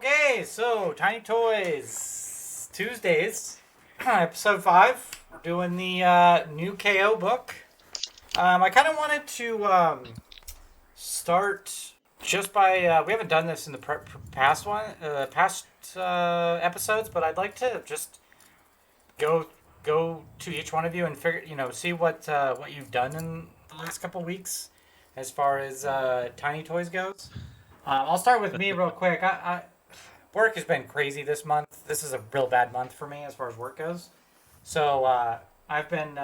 Okay, so Tiny Toys Tuesdays, episode 5. We're doing the new KO book. I kind of wanted to start just by we haven't done this in the past episodes, but I'd like to just go to each one of you and see what you've done in the last couple weeks as far as Tiny Toys goes. I'll start with me real quick. Work has been crazy this month. This is a real bad month for me as far as work goes. So I've been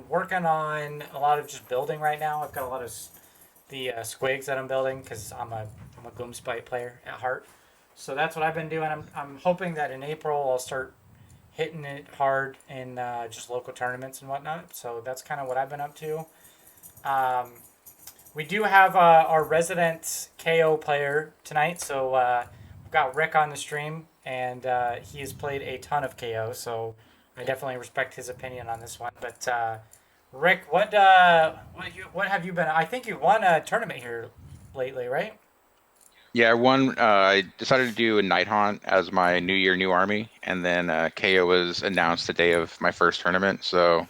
working on a lot of just building right now. I've got a lot of the squigs that I'm building because I'm a Gloomspite player at heart. So that's what I've been doing. I'm hoping that in April I'll start hitting it hard in just local tournaments and whatnot. So that's kind of what I've been up to. We do have our resident KO player tonight, so we've got Rick on the stream, and he has played a ton of KO, so I definitely respect his opinion on this one. But Rick, what have you been? I think you won a tournament here lately, right? Yeah, I won. I decided to do a Night Haunt as my New Year, New Army, and then KO was announced the day of my first tournament, so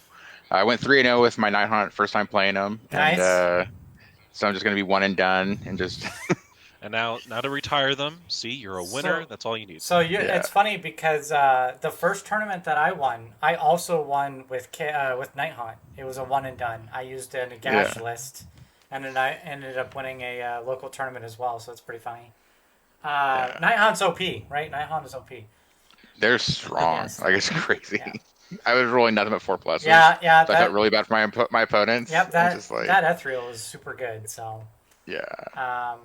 I went 3-0 with my Night Haunt, first time playing them. Nice. And so I'm just going to be one and done and just... And now to retire them. See, you're a winner. So, that's all you need. So it's funny because the first tournament that I won, I also won with Night Haunt. It was a one and done. I used a Nagash list, and then I ended up winning a local tournament as well. So it's pretty funny. Night Haunt's OP, right? Night Haunt is OP. They're strong. Yes. Like, it's crazy. Yeah. I was rolling nothing but 4+. Yeah. So I felt really bad for my opponents. Yep, that Ethereal is super good. So. Yeah.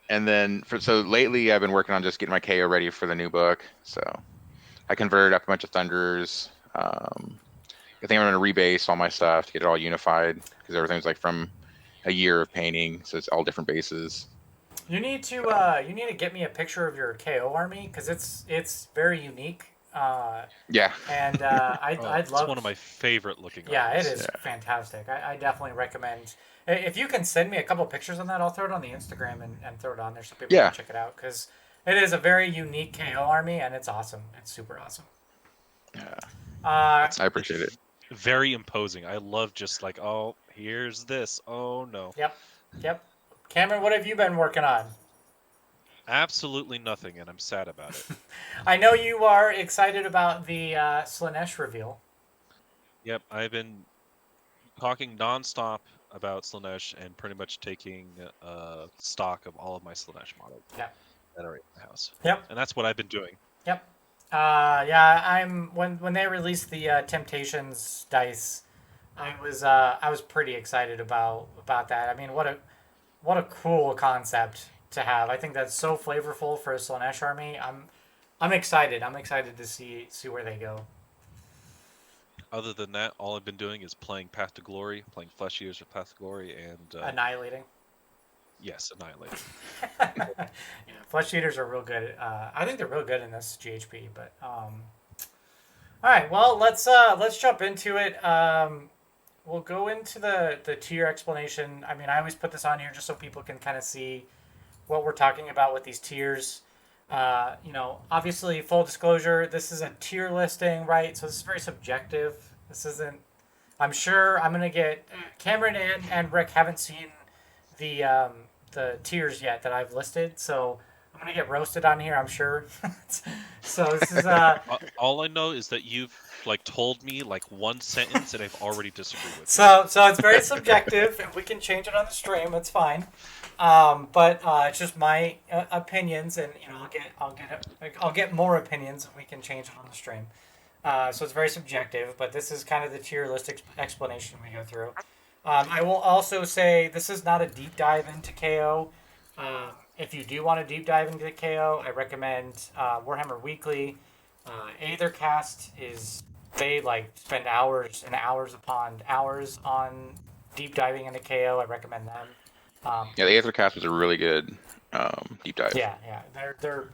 And then so lately I've been working on just getting my KO ready for the new book. So I converted up a bunch of Thunders. I think I'm going to rebase all my stuff to get it all unified because everything's like from a year of painting, so it's all different bases. You need to get me a picture of your KO army because it's very unique. Yeah. And I'd love. It's one of my favorite looking. Yeah, armies. it is fantastic. I definitely recommend. If you can send me a couple pictures on that, I'll throw it on the Instagram and throw it on there so people can check it out because it is a very unique KO army and it's awesome. It's super awesome. Yeah. I appreciate it. Very imposing. I love just like, oh, here's this. Oh no. Yep. Cameron, what have you been working on? Absolutely nothing, and I'm sad about it. I know you are excited about the Slaanesh reveal. Yep, I've been talking nonstop about Slaanesh and pretty much taking stock of all of my Slaanesh models that are in my house. Yep. And that's what I've been doing. Yep. I'm when they released the Temptations dice, I was pretty excited about that. I mean, what a cool concept to have. I think that's so flavorful for a Slaanesh army. I'm excited. I'm excited to see where they go. Other than that, all I've been doing is playing Path to Glory, playing Flesh Eaters with Path to Glory, and Annihilating. Yes, Annihilating. Yeah, Flesh Eaters are real good. I think they're real good in this GHP. But all right, well let's jump into it. We'll go into the tier explanation. I mean, I always put this on here just so people can kind of see what we're talking about with these tiers. Obviously, full disclosure, this is a tier listing, right? So this is very subjective. This isn't. I'm sure I'm gonna get Cameron and Rick haven't seen the tiers yet that I've listed, so I'm gonna get roasted on here. I'm sure. So this is All I know is that you've told me one sentence and I've already disagreed with. So it's very subjective. If we can change it on the stream, it's fine. But it's just my opinions, and I'll get more opinions if we can change it on the stream. So it's very subjective, but this is kind of the tier list explanation we go through. I will also say this is not a deep dive into KO. If you do want to deep dive into KO, I recommend Warhammer Weekly. Aethercast is they spend hours and hours upon hours on deep diving into KO. I recommend them. The Aethercast was a really good deep dive. Yeah,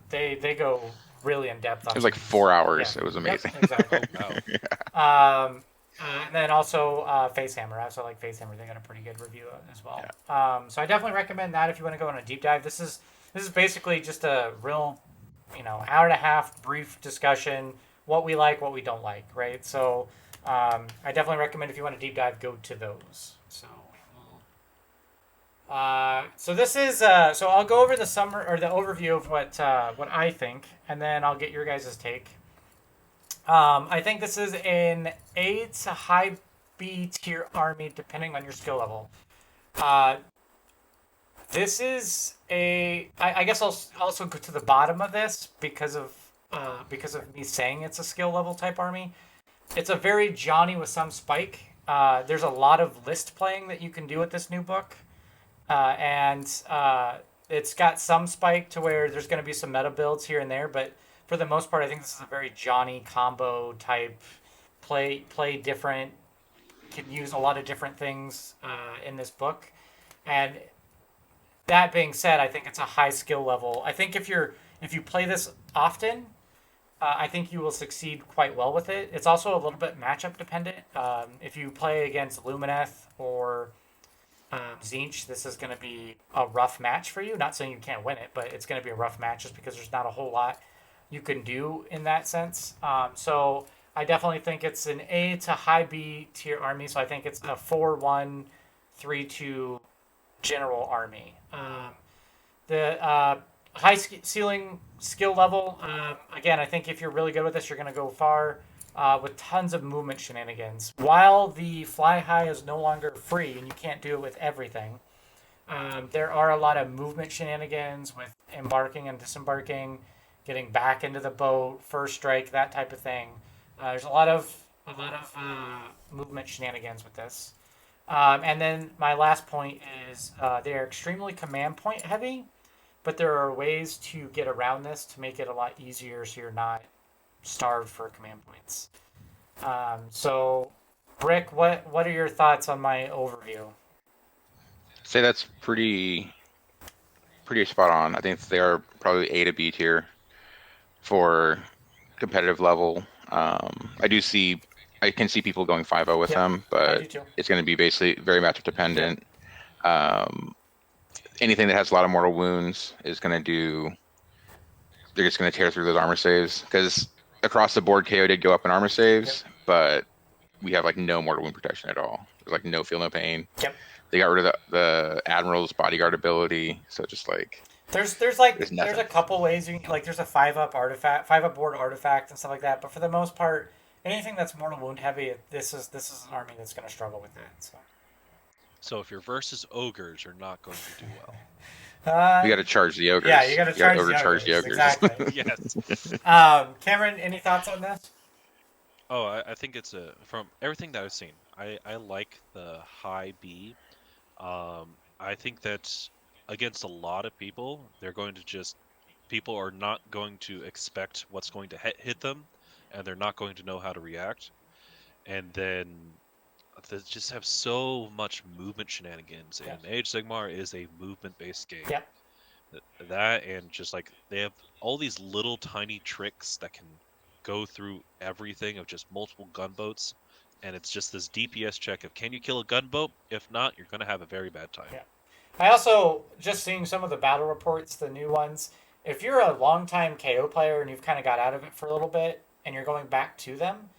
they go really in depth. It was 4 hours. Yeah. It was amazing. Yep, exactly. Wow. And then also Facehammer. I also like Facehammer. They got a pretty good review as well. Yeah. So I definitely recommend that if you want to go on a deep dive. This This is basically just a real, hour and a half brief discussion, what we like, what we don't like, right? So I definitely recommend if you want to deep dive, go to those. So this is so I'll go over the overview of what I think, and then I'll get your guys' take. I think this is an A to high B tier army, depending on your skill level. This is I guess I'll also go to the bottom of this because of me saying it's a skill level type army. It's a very Johnny with some spike. There's a lot of list playing that you can do with this new book. And it's got some spike to where there's going to be some meta builds here and there, but for the most part, I think this is a very Johnny combo type play different, can use a lot of different things in this book. And that being said, I think it's a high skill level. I think if you play this often, I think you will succeed quite well with it. It's also a little bit matchup dependent. If you play against Lumineth or Tzeentch, this is going to be a rough match for you. Not saying you can't win it, but it's going to be a rough match just because there's not a whole lot you can do in that sense. So I definitely think it's an A to high B tier army. So I think it's a 4-1, 3-2 general army. The high ceiling skill level, again, I think if you're really good with this, you're going to go far. With tons of movement shenanigans. While the fly high is no longer free and you can't do it with everything, there are a lot of movement shenanigans with embarking and disembarking, getting back into the boat, first strike, that type of thing. There's a lot of movement shenanigans with this. And then my last point is they're extremely command point heavy, but there are ways to get around this to make it a lot easier so you're not starved for command points. So, Brick, what are your thoughts on my overview? I'd say that's pretty spot on. I think they are probably A to B tier for competitive level. I can see people going 5-0 with them, but it's going to be basically very matchup dependent. Anything that has a lot of mortal wounds is going to do. They're just going to tear through those armor saves because across the board, KO did go up in armor saves, but we have like no mortal wound protection at all. There's like no feel, no pain. Yep. They got rid of the Admiral's bodyguard ability, so just like there's a couple ways you can, like there's a 5-up artifact, 5-up board artifact and stuff like that. But for the most part, anything that's mortal wound heavy, this is an army that's going to struggle with that. So if you're versus ogres, you're not going to do well. You got to charge the ogres. Yeah, you got to charge the ogres. Exactly. Yes. Cameron, any thoughts on this? Oh, I think it's from everything that I've seen, I like the high B. I think that against a lot of people, people are not going to expect what's going to hit them, and they're not going to know how to react. And then they just have so much movement shenanigans, and Age Sigmar is a movement-based game. Yeah. That and just like they have all these little tiny tricks that can go through everything of just multiple gunboats, and it's just this DPS check of can you kill a gunboat? If not, you're going to have a very bad time. Yeah. I also, just seeing some of the battle reports, the new ones, if you're a longtime KO player and you've kind of got out of it for a little bit and you're going back to them,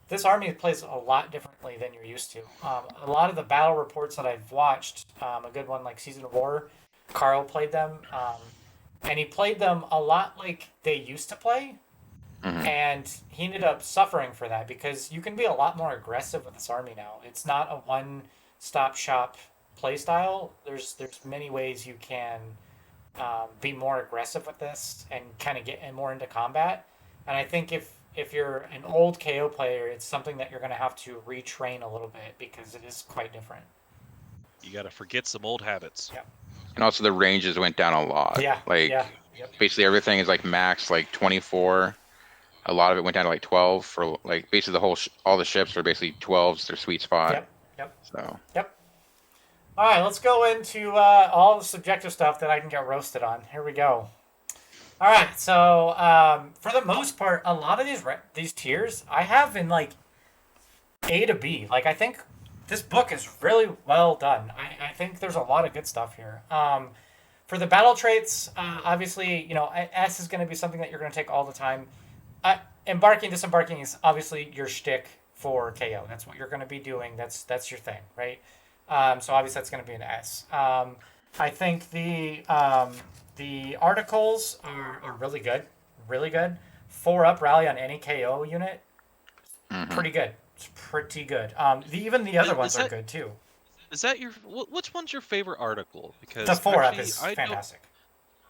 this army plays a lot differently than you're used to. A lot of the battle reports that I've watched, a good one like Season of War, Carl played them, and he played them a lot like they used to play, and he ended up suffering for that because you can be a lot more aggressive with this army now. It's not a one-stop shop play style. There's many ways you can be more aggressive with this and kind of get more into combat, and I think if you're an old KO player, it's something that you're going to have to retrain a little bit because it is quite different. You got to forget some old habits. Yeah. And also the ranges went down a lot. Yeah. Basically everything is like max like 24. A lot of it went down to like 12 for like basically all the ships are basically 12's their sweet spot. Yep. So. Yep. All right, let's go into all the subjective stuff that I can get roasted on. Here we go. All right, so for the most part, a lot of these tiers I have in like A to B. Like I think this book is really well done. I think there's a lot of good stuff here. For the battle traits, obviously, S is going to be something that you're going to take all the time. Embarking, disembarking is obviously your shtick for KO. That's what you're going to be doing. That's your thing, right? So obviously that's going to be an S. I think the articles are really good, really good. 4-up rally on any KO unit, pretty good. It's pretty good. Even the other ones are good too. Is that which one's your favorite article? Because the 4-up is fantastic.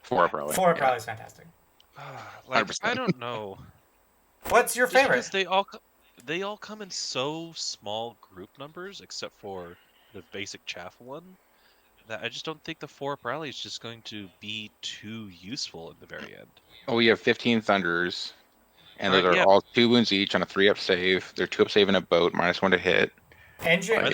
4-up rally. 4-up rally is fantastic. Like, I don't know. What's your favorite? Because they all come in so small group numbers, except for the basic chaff one, that I just don't think the 4-up rally is just going to be too useful in the very end. Oh, we have 15 Thunders, and those are all 2 wounds each on a 3-up save. They're 2-up save in a boat, -1 to hit. Engine. Are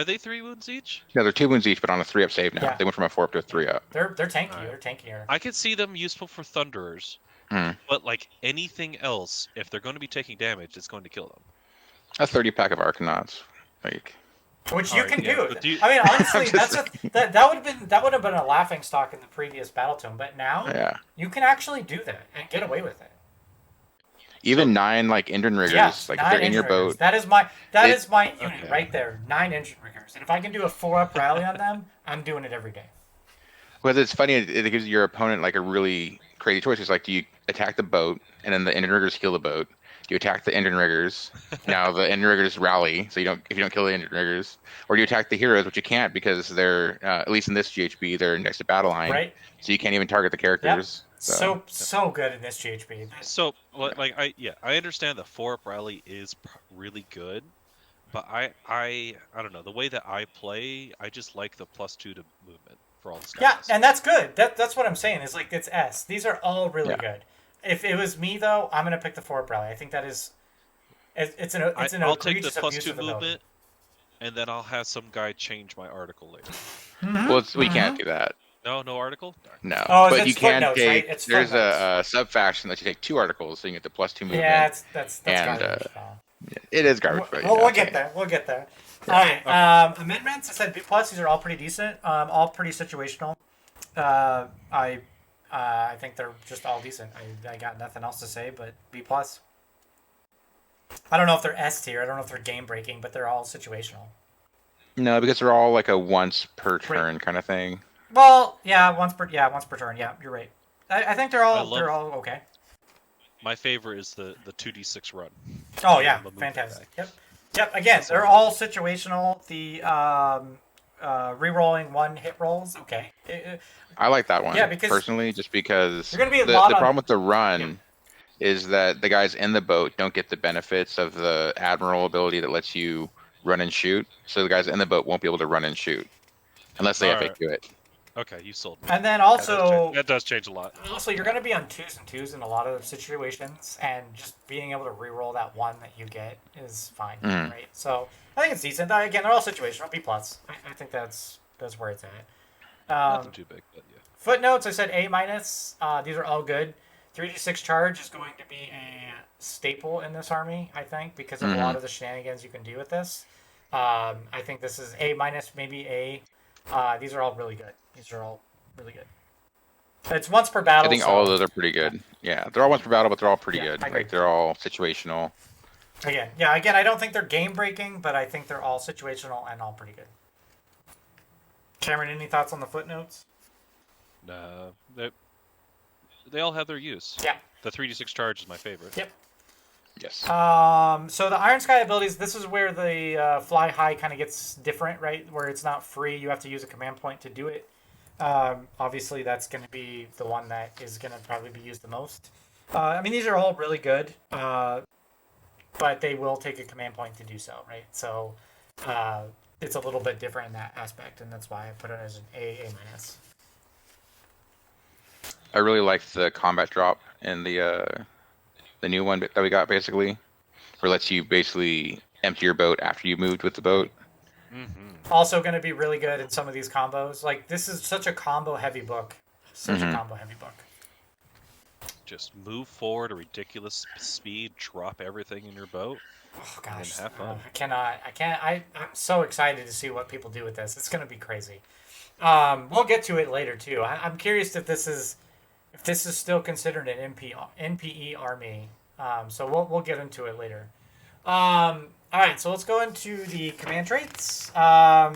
they 3 wounds each? No, they're 2 wounds each, but on a 3-up save now. Yeah. They went from a 4-up to a 3-up. They're tanky. Right. They're tankier. I could see them useful for Thunderers, but like anything else, if they're going to be taking damage, it's going to kill them. A 30-pack of Arcanauts, which you can do. I mean, honestly, that would have been a laughing stock in the previous Battletome, but now you can actually do that and get away with it. Even 9 engine riggers, if they're in your boat. That is my unit right there. 9 engine riggers, and if I can do a 4-up rally on them, I'm doing it every day. Because it's funny, it gives your opponent a really crazy choice. It's do you attack the boat and then the engine riggers heal the boat? Do you attack the engine riggers? Now the engine riggers rally, so if you don't kill the engine riggers, or do you attack the heroes, which you can't because they're at least in this GHB they're next to battle line, right? So you can't even target the characters. Yep. So good in this GHB. So I understand the 4-up rally is really good, but I don't know, the way that I play, I just like the +2 to movement for all the Skyvessels. Yeah, and that's good. That's what I'm saying. Is it's S. These are all really good. If it was me though, I'm gonna pick the 4-up rally. I think that is, it's an I'll take the +2 movement, and then I'll have some guy change my article later. Well, we can't do that. No article. No, oh, but you can take. Right? There's a subfaction that you take 2 articles, so you get the +2 movement. Yeah, that's garbage. It is garbage. We'll get there. We'll get there. All right. Amendments. I said B+. These are all pretty decent. All pretty situational. I think they're just all decent. I got nothing else to say but B+. I don't know if they're S tier. I don't know if they're game breaking, but they're all situational. No, because they're all a once per turn kind of thing. Well, once per turn. Yeah, you're right. I think they're all okay. My favorite is the 2d6 run. Oh yeah, fantastic. Yep. Again, they're all situational. The re-rolling 1 hit rolls. Okay. I like that one. Yeah, because personally, just because you're gonna be the problem with the run is that the guys in the boat don't get the benefits of the admiral ability that lets you run and shoot. So the guys in the boat won't be able to run and shoot unless they FAQ it. Okay, you sold me. And then also that does change a lot. Also, you're going to be on 2s and 2s in a lot of situations, and just being able to re-roll that 1 that you get is fine, right? So I think it's decent. Again, they're all situational. B+. I think that's where it's at. Nothing too big, but yeah. Footnotes. I said A-. These are all good. 3d6 charge is going to be a staple in this army, I think, because of a lot of the shenanigans you can do with this. I think this is A-, maybe A. These are all really good. These are all really good. It's once per battle. I think all of those are pretty good. Yeah, they're all once per battle, but they're all pretty good. They're all situational. Again, I don't think they're game breaking, but I think they're all situational and all pretty good. Cameron, any thoughts on the footnotes? No, they all have their use. Yeah. The 3d6 charge is my favorite. Yep. Yes. So the Iron Sky abilities, this is where the fly high kind of gets different, right? Where it's not free, you have to use a command point to do it. Obviously, that's going to be the one that is going to probably be used the most. I mean, these are all really good, but they will take a command point to do so, right? So it's a little bit different in that aspect, and that's why I put it as an A-. I really liked the combat drop in the new one that we got, basically, where it lets you basically empty your boat after you moved with the boat. Also going to be really good in some of these combos. Like, this is such a combo-heavy book. Just move forward a ridiculous speed, drop everything in your boat. Oh gosh, and have fun. I'm so excited to see what people do with this. It's going to be crazy. We'll get to it later too. I'm curious if this is still considered an NPE army. So we'll get into it later. All right, so let's go into the command traits. I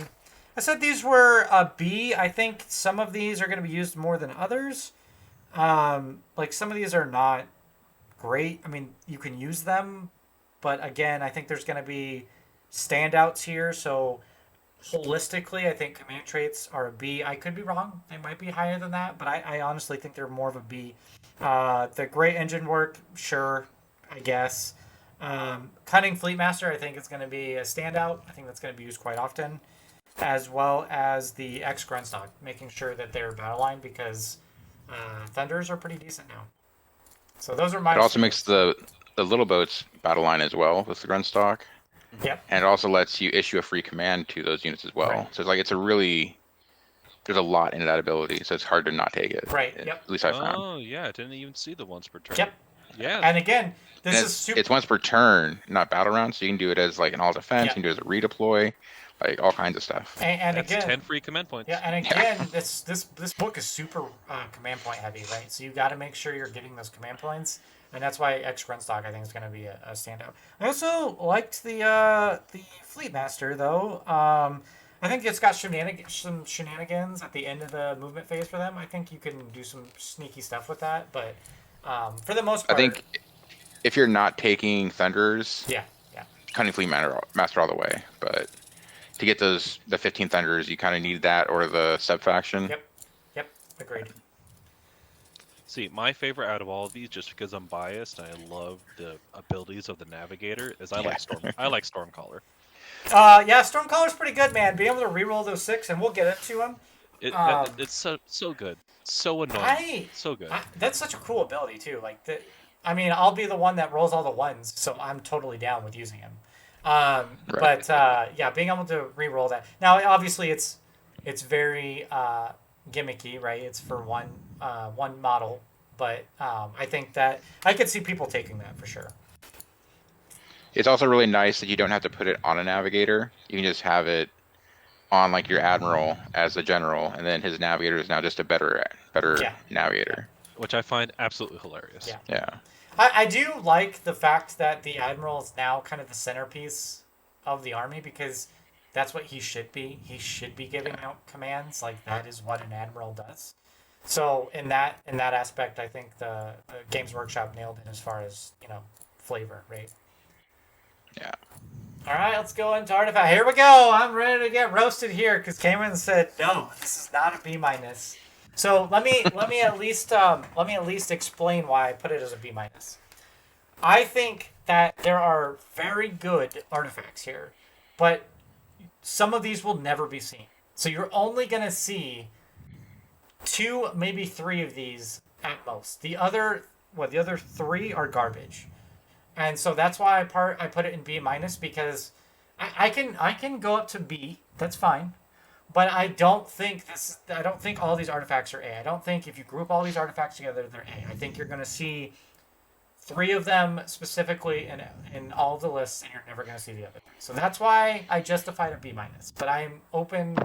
said these were a B. I think some of these are going to be used more than others. Like some of these are not great. I mean, you can use them, but again, I think there's going to be standouts here. So holistically, I think command traits are a B. I could be wrong. They might be higher than that, but I honestly think they're more of a B. The great engine work, sure, I guess. Cunning Fleet Master, I think is going to be a standout. I think that's going to be used quite often, as well as the X Grunstock, making sure that they're battle line because Thunders are pretty decent now. So those are my. It also makes the little boats battle line as well with the Grunstock. Yep. And it also lets you issue a free command to those units as well. Right. So it's there's a lot into that ability, so it's hard to not take it. Right. Yep. At least I found. Oh yeah, I didn't even see the once per turn. Yep. Yeah. And again, this And is super. it's once per turn, not battle round, so you can do it as like an all defense, Yeah. you can do it as a redeploy, like all kinds of stuff. And That's again, 10 free command points. yeah, and again, this book is super command point heavy, right? So you got to make sure you're getting those command points, and that's why X Grunstock I think is going to be a standout. I also liked the Fleet Master though. I think it's got some shenanigans at the end of the movement phase for them. I think you can do some sneaky stuff with that, but for the most I part, think if you're not taking Thunders, yeah, Cunning Fleet Master all the way. But to get the 15 Thunders, you kind of need that or the Subfaction. yep, agreed. See, my favorite out of all of these, just because I'm biased and I love the abilities of the Navigator, is I like Stormcaller. Yeah, Stormcaller's pretty good, man. Being able to reroll those 6, and we'll get into them. It's so good, so annoying, so good. That's such a cool ability too. I mean, I'll be the one that rolls all the ones, so I'm totally down with using him. Right. But yeah, being able to re-roll that. Now, obviously, it's very gimmicky, right? It's for one model, but I think that I could see people taking that for sure. It's also really nice that you don't have to put it on a Navigator. You can just have it on like your Admiral as a general, and then his Navigator is now just a better Navigator. Which I find absolutely hilarious. Yeah. I do like the fact that the Admiral is now kind of the centerpiece of the army because that's what he should be. He should be giving out commands. Like that is what an Admiral does. So in that aspect, I think the Games Workshop nailed it as far as flavor, right? Yeah. All right, let's go into Artifact. Here we go. I'm ready to get roasted here because Camaron said no. This is not a B minus. So let me at least explain why I put it as a B minus. I think that there are very good artifacts here, but some of these will never be seen. So you're only gonna see 2, maybe 3 of these at most. The other 3 are garbage, and so that's why I put it in B minus because I can go up to B. That's fine. But I don't think all these artifacts are A. I don't think if you group all these artifacts together, they're A. I think you're going to see 3 of them specifically in all of the lists, and you're never going to see the other 3. So that's why I justified a B minus. But I'm open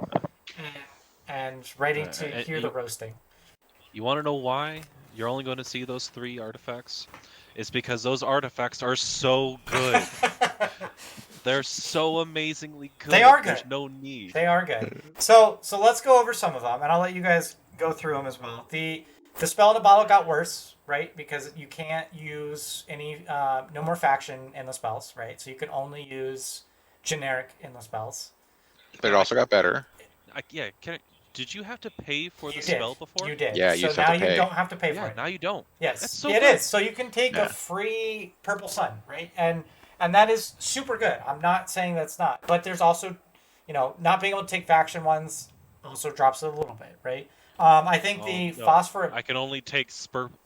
and ready to hear the roasting. You want to know why you're only going to see those 3 artifacts? It's because those artifacts are so good. They're so amazingly good. They are good. There's no need. They are good. So let's go over some of them, and I'll let you guys go through them as well. The spell in the bottle got worse, right? Because you can't use any no more faction in the spells, right? So you can only use generic in the spells. But it also got better. Did you have to pay for the You spell did. before? You did. Yeah, you so used to have now to pay. you don't have to pay for Yeah, it. now you don't. Yes, That's so it good. is. So you can take Yeah. a free Purple Sun, right? And that is super good. I'm not saying that's not. But there's also, not being able to take faction ones also drops it a little bit, right? I think the Phosphor... I can only take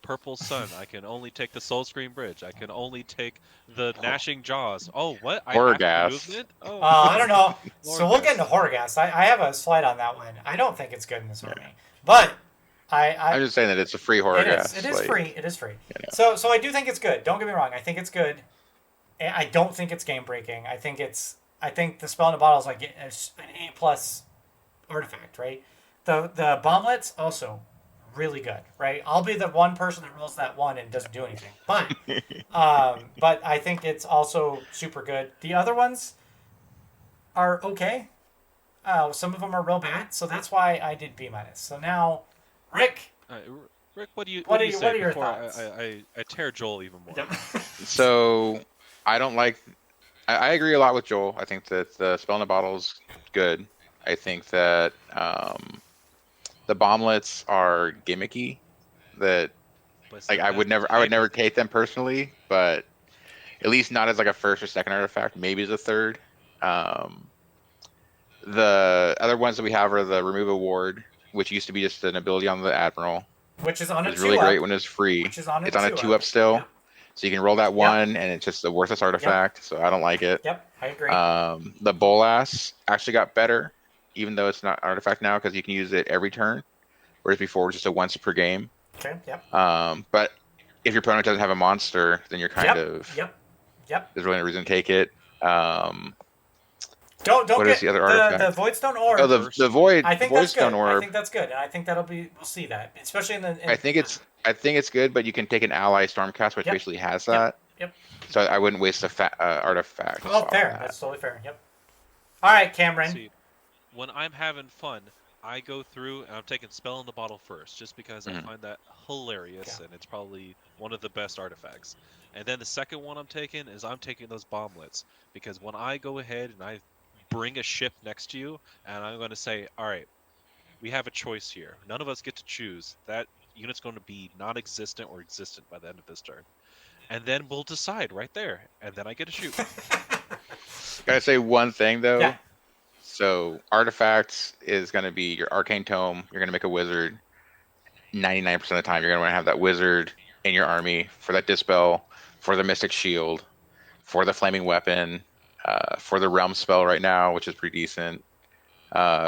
Purple Sun. I can only take the Soul Screen Bridge. I can only take the Gnashing Jaws. Oh, what? Horror I have gas. movement? Oh, I don't know. Lord So we'll get knows. into Horrorghast. I have a slide on that one. I don't think it's good in this army. But I'm just saying that it's a free horror gas. It is free. It is free. So I do think it's good. Don't get me wrong. I think it's good. I don't think it's game breaking. I think the spell in the bottle is like an A+ artifact, right? The bomblets also really good, right? I'll be the one person that rolls that one and doesn't do anything, but I think it's also super good. The other ones are okay. Some of them are real bad, so that's why I did B minus. So now, Rick, Rick, what do you what say are your before thoughts? I tear Joel even more? So I don't like. I agree a lot with Joel. I think that the spell in the bottle is good. I think that the bomblets are gimmicky. That But it's like the I would best never type of take them personally, but at least not as like a first or second artifact. Maybe as a third. Um, the other ones that we have are the remove a ward, which used to be just an ability on the admiral. Which is on It a was really 2-up. great when it was free. Which is on a It's on a 2-up. 2-up still. Yep. So you can roll that Yep. one, and it's just a worthless artifact. So I don't like it. Yep, I agree. The Bolas actually got better, even though it's not an artifact now, because you can use it every turn, whereas before it was just a once per game. Okay. Yep. But if your opponent doesn't have a monster, then you're kind of Yep. there's really no reason to take it. Don't what get is the other artifact? the Voidstone Orb. Oh, the Void. I think the that's good. Voidstone Orb. I think that's good, and I think that'll be. We'll see that, especially in the. I think it's good, but you can take an ally Stormcast, which basically has that. Yep. So I wouldn't waste a artifact. Oh, fair. That's totally fair. Yep. All right, Camaron. See, when I'm having fun, I go through and I'm taking Spell in the Bottle first, just because I find that hilarious, and it's probably one of the best artifacts. And then the second one I'm taking those bomblets, because when I go ahead and I bring a ship next to you, and I'm going to say, all right, we have a choice here. None of us get to choose. That unit's going to be non-existent or existent by the end of this turn. And then we'll decide right there, and then I get to shoot. Gotta say one thing though. Yeah. So artifacts is gonna be your Arcane Tome. You're gonna make a wizard. 99% of the time, you're gonna want to have that wizard in your army for that dispel, for the Mystic Shield, for the Flaming Weapon, for the Realm spell right now, which is pretty decent.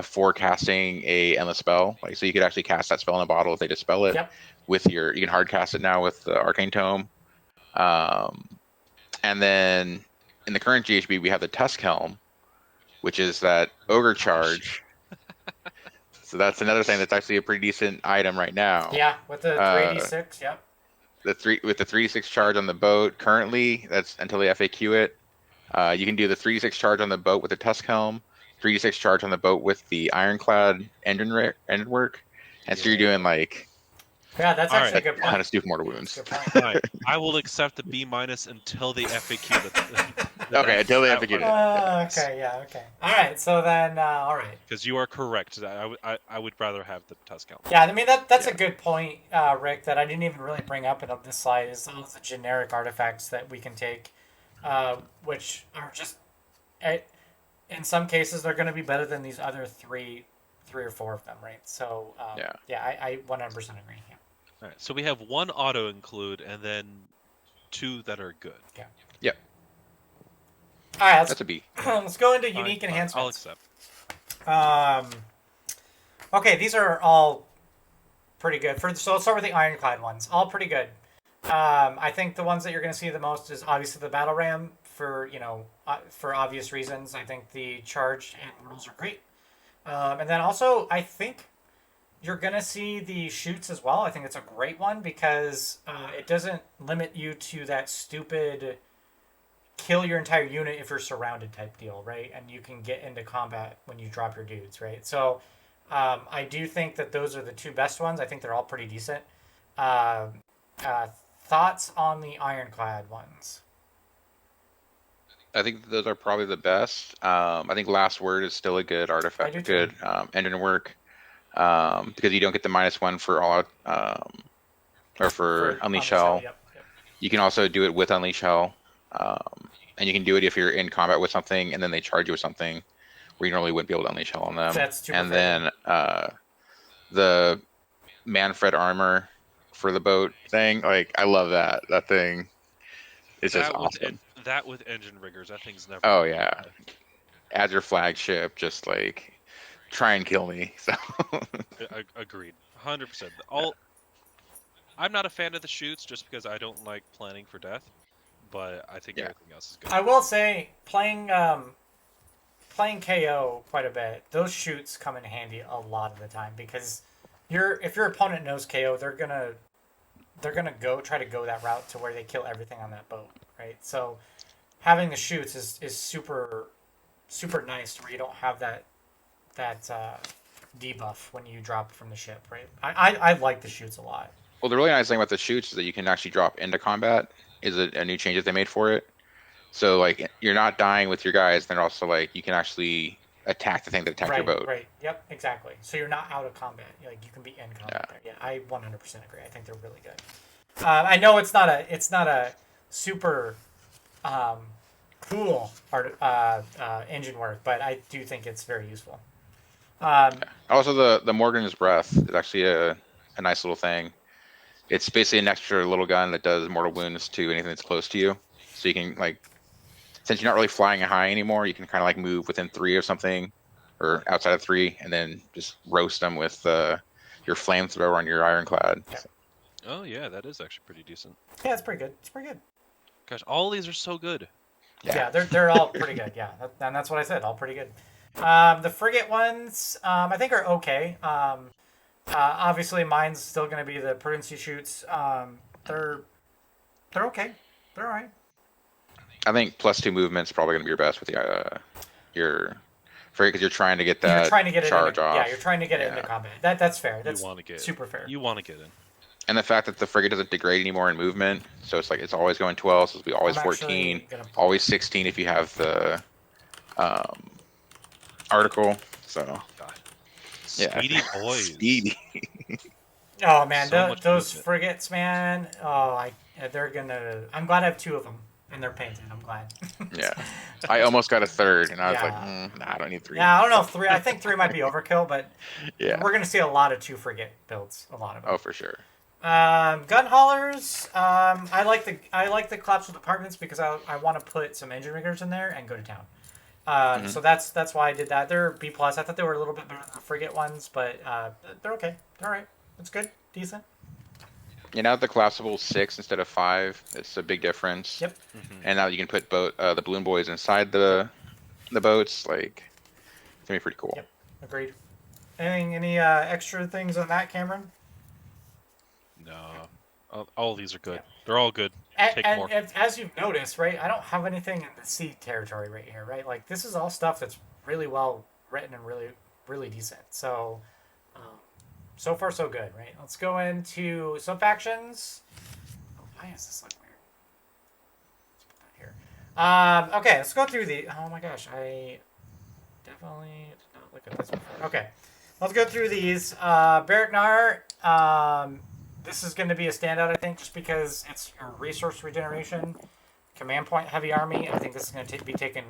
For casting a endless spell, like so you could actually cast that spell in a bottle if they dispel it. Yep. You can hard cast it now with the Arcane Tome. And then in the current GHB, we have the Tusk Helm, which is that ogre charge. So that's another thing that's actually a pretty decent item right now. Yeah, with the 3d6. Yep. With the 3d6 charge on the boat currently, that's until they FAQ it. You can do the 3d6 charge on the boat with the Tusk Helm, 3d6 charge on the boat with the Ironclad engine work, and so you're doing like. Yeah, that's actually a good point. How to Stoop Mortal Wounds. Right. I will accept the B- until they FAQ Okay, until they FAQ it. Okay, yeah, okay. All right, so then, all right. Because you are correct. I would rather have the Tusk Helm. Yeah, I mean, that's a good point, Rick, that I didn't even really bring up in this slide, is all the generic artifacts that we can take, which are just, in some cases, they're going to be better than these other three or four of them, right? So, I 100% agree. Yeah. All right, so we have one auto include and then two that are good. Yeah. Yep. All right, that's a B. Let's go into unique enhancements. I'll accept. Okay, these are all pretty good. So let's start with the Ironclad ones. All pretty good. I think the ones that you're going to see the most is obviously the Battle Ram for obvious reasons. I think the charge and rules are great. And then also, I think you're going to see the shoots as well. I think it's a great one because it doesn't limit you to that stupid kill your entire unit if you're surrounded type deal, right? And you can get into combat when you drop your dudes, right? So I do think that those are the two best ones. I think they're all pretty decent. Thoughts on the Ironclad ones? I think those are probably the best. I think Last Word is still a good artifact, good engine work. Because you don't get the -1 for all out, or for Unleash Hell. Yep. You can also do it with Unleash Hell. And you can do it if you're in combat with something and then they charge you with something where you normally wouldn't be able to Unleash Hell on them. That's super and fair. Then the Manfred armor for the boat thing, like I love that. That thing is just awesome. That with engine riggers, that thing's never. Oh yeah. As your flagship, just like try and kill me. So Agreed, 100%. I'm not a fan of the shoots just because I don't like planning for death, but I think everything else is good. I will say playing playing KO quite a bit, those shoots come in handy a lot of the time because if your opponent knows KO, they're gonna try to go that route to where they kill everything on that boat, right? So having the shoots is super super nice to where you don't have that debuff when you drop from the ship, right? I like the shoots a lot. Well, the really nice thing about the shoots is that you can actually drop into combat. Is a new change that they made for it. So like you're not dying with your guys. Then also like you can actually attack the thing that attacked your boat. Right. Yep. Exactly. So you're not out of combat. Like you can be in combat there. Yeah, I 100% agree. I think they're really good. I know it's not a super cool engine work, but I do think it's very useful. Also, the Morgan's Breath is actually a nice little thing. It's basically an extra little gun that does mortal wounds to anything that's close to you. So you can like, since you're not really flying high anymore, you can kind of like move within 3 or something, or outside of 3, and then just roast them with your flamethrower on your ironclad. Yeah. Oh yeah, that is actually pretty decent. Yeah, it's pretty good. It's pretty good. Gosh, all these are so good. Yeah, they're all pretty good. Yeah, and that's what I said. All pretty good. The frigate ones, I think are okay. Obviously, mine's still going to be the prudency shoots. They're okay. They're all right. I think +2 movement's probably going to be your best with your frigate because you're trying to get that charge off. Yeah, you're trying to get it into combat. That's fair. That's super fair. You want to get in. And the fact that the frigate doesn't degrade anymore in movement, so it's like it's always going 12, so it'll be always 14, always 16 if you have the article. So, God. Yeah. Speedy boys. Speedy. Oh man, So those frigates, man. Oh, they're gonna. I'm glad I have 2 of them, and they're painted. I'm glad. Yeah, I almost got a 3rd, and I was like, nah, I don't need 3. Yeah, I don't know if 3. I think 3 might be overkill, but yeah, we're gonna see a lot of 2 frigate builds. A lot of them. Oh, for sure. Gun haulers. I like the collapsible departments because I want to put some engine riggers in there and go to town. So that's why I did that. They're B+. I thought they were a little bit better than the frigate ones, but they're okay. They're all right. It's good, decent. You know, the collapsible 6 instead of 5. It's a big difference. Yep. And now you can put the balloon boys inside the boats. Like, it's gonna be pretty cool. Yep. Agreed. Any extra things on that, Cameron? No, all of these are good. Yeah. They're all good. Take more. And as you've noticed, right, I don't have anything in the sea territory right here, right? Like, this is all stuff that's really well written and really, really decent. So, so far so good, right? Let's go into Subfactions. Oh, why does this look weird? Let's put that here. Okay, let's go through the... Oh my gosh, I definitely did not look at this before. Okay, let's go through these. Baraknar, this is going to be a standout, I think, just because it's your resource regeneration, command point heavy army. I think this is going to be taken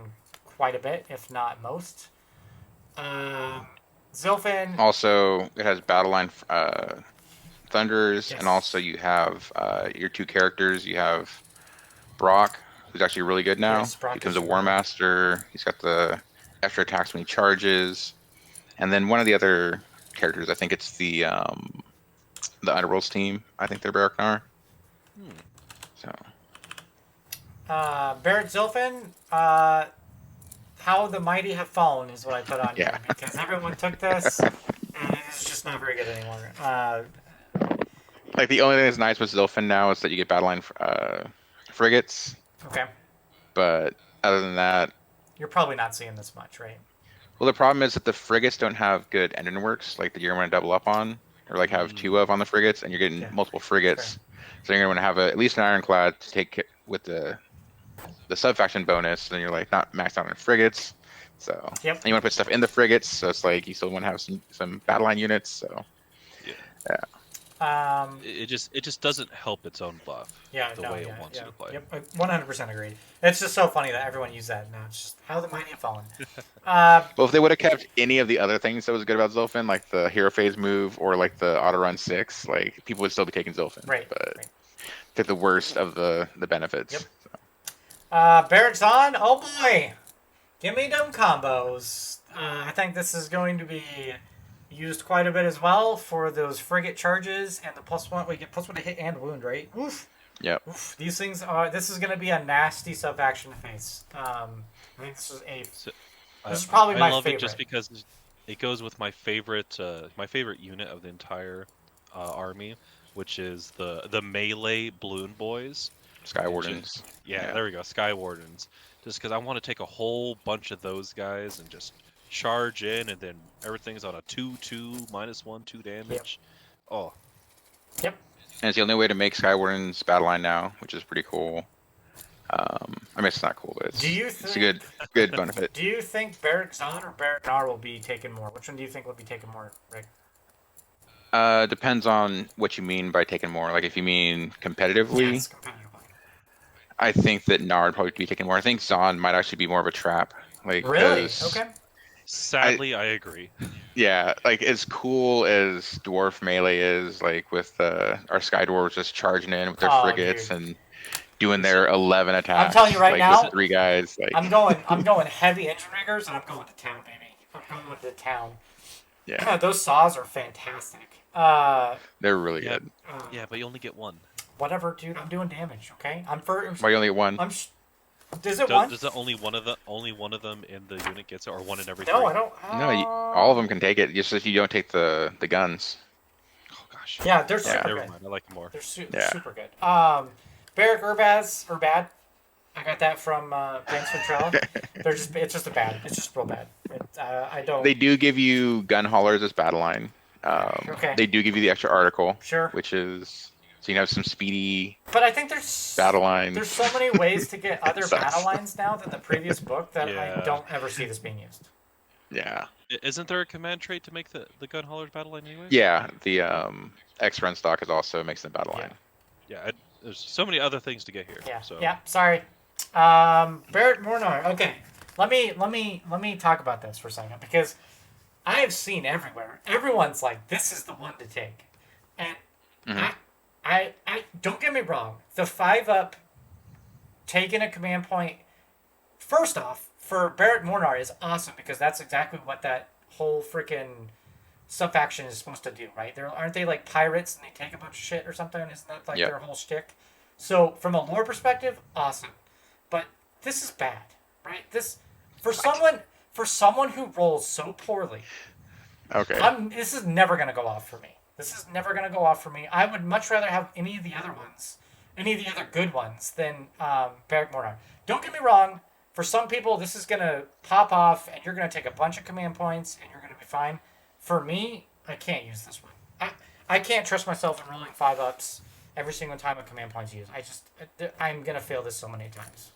quite a bit, if not most. Zilfin. Also, it has battle line thunders, Yes. and also you have your 2 characters. You have Brock, who's actually really good now. Yes, Brock He becomes is a War Master. He's got the extra attacks when he charges, and then one of the other characters, I think it's the Underworlds team. I think they're Baraknar. So. Barrett Zilfin, How the Mighty Have Fallen is what I put on here because everyone took this and it's just not very good anymore. Like the only thing that's nice with Zilfin now is that you get battle line frigates. Okay. But other than that, you're probably not seeing this much, right? Well, the problem is that the frigates don't have good engine works, like that you're going to double up on, or like have 2 of on the frigates, and you're getting multiple frigates. Fair. So you're going to have at least an ironclad to take with the subfaction bonus, and you're like not maxed out on frigates. So and you want to put stuff in the frigates, so it's like you still want to have some battle line units. So it just doesn't help its own buff. The way it wants you to play. Yep, 100% agreed. It's just so funny that everyone used that now. It's just how the Mighty Have Fallen. Well, if they would have kept any of the other things that was good about Zilfin, like the hero phase move or like the auto run 6, like people would still be taking Zilfin. Right. But took the worst of the benefits. Yep. So. Barracks on. Oh boy, give me them combos. I think this is going to be used quite a bit as well for those frigate charges and the +1. We get +1 to hit and wound, right? Oof. Yep. Oof. These things are. This is going to be a nasty sub-action face. I think this is a This is probably I my love favorite. it just because it goes with my favorite unit of the entire army, which is the melee balloon boys. Sky It Wardens. just there we go, Sky Wardens. Just because I want to take a whole bunch of those guys and just charge in, and then everything's on a 2/2 -1/2 damage. Oh, Yep. And it's the only way to make Sky Wardens battle line now, which is pretty cool. I mean, it's not cool, but it's, it's a good benefit. Do you think Barrack Zon or Barrack Nar will be taken more? Which one do you think will be taken more, Rick? Depends on what you mean by taking more. Like, if you mean competitively, Yes, competitively. I think that Nard would probably be taking more. I think Zon might actually be more of a trap. Like, Really? 'cause Okay. sadly, I agree. Yeah, like as cool as Dwarf Melee is, like with our Sky Dwarves just charging in with their frigates dude. and doing their 11 attacks. I'm telling you right like, now, with 3 guys. Like, I'm going heavy engine riggers, and I'm going to town, baby. I'm going to town. Yeah, Those saws are fantastic. they're really good. Yeah, but you only get one. Whatever, dude. I'm doing damage. Okay. Why you only get one? Does it one? Does it only one of them in the unit gets it, or one in every No, three? I don't. No, all of them can take it. Just if you don't take the guns. Oh gosh. Yeah, they're Yeah. super Never good. mind. I like them more. They're Yeah. super good. Barrack Urbad. I got that from James Ventrella. It's just real bad. I don't. They do give you gun haulers as battle line. Okay. They do give you the extra article, Sure. which is so you have some speedy But I think there's battle lines. There's so many ways to get other Sucks. battle lines now than the previous book that I Yeah. don't ever see this being used. Yeah, Isn't there a command trait to make the gun haulers battle line anyway? yeah. The X run stock is also makes the battle line. Yeah. There's so many other things to get here. Yeah. So. Yeah. Sorry. Barrett Mornar. Okay. Let me talk about this for a second, because I have seen everywhere. Everyone's like, this is the one to take, and I don't get me wrong. The 5-up taking a command point, first off, for Barrett Mornar is awesome, because that's exactly what that whole freaking subfaction is supposed to do, right? Aren't they like pirates and they take a bunch of shit or something? Isn't that like their whole shtick? So from a lore perspective, awesome. But this is bad, right? For someone who rolls so poorly. Okay. This is never gonna go off for me. I would much rather have any of the other good ones than Barrack Mornar. Don't get me wrong. For some people, this is gonna pop off, and you're gonna take a bunch of command points, and you're gonna be fine. For me, I can't use this one. I can't trust myself in rolling 5-ups every single time a command point's used. I'm gonna fail this so many times.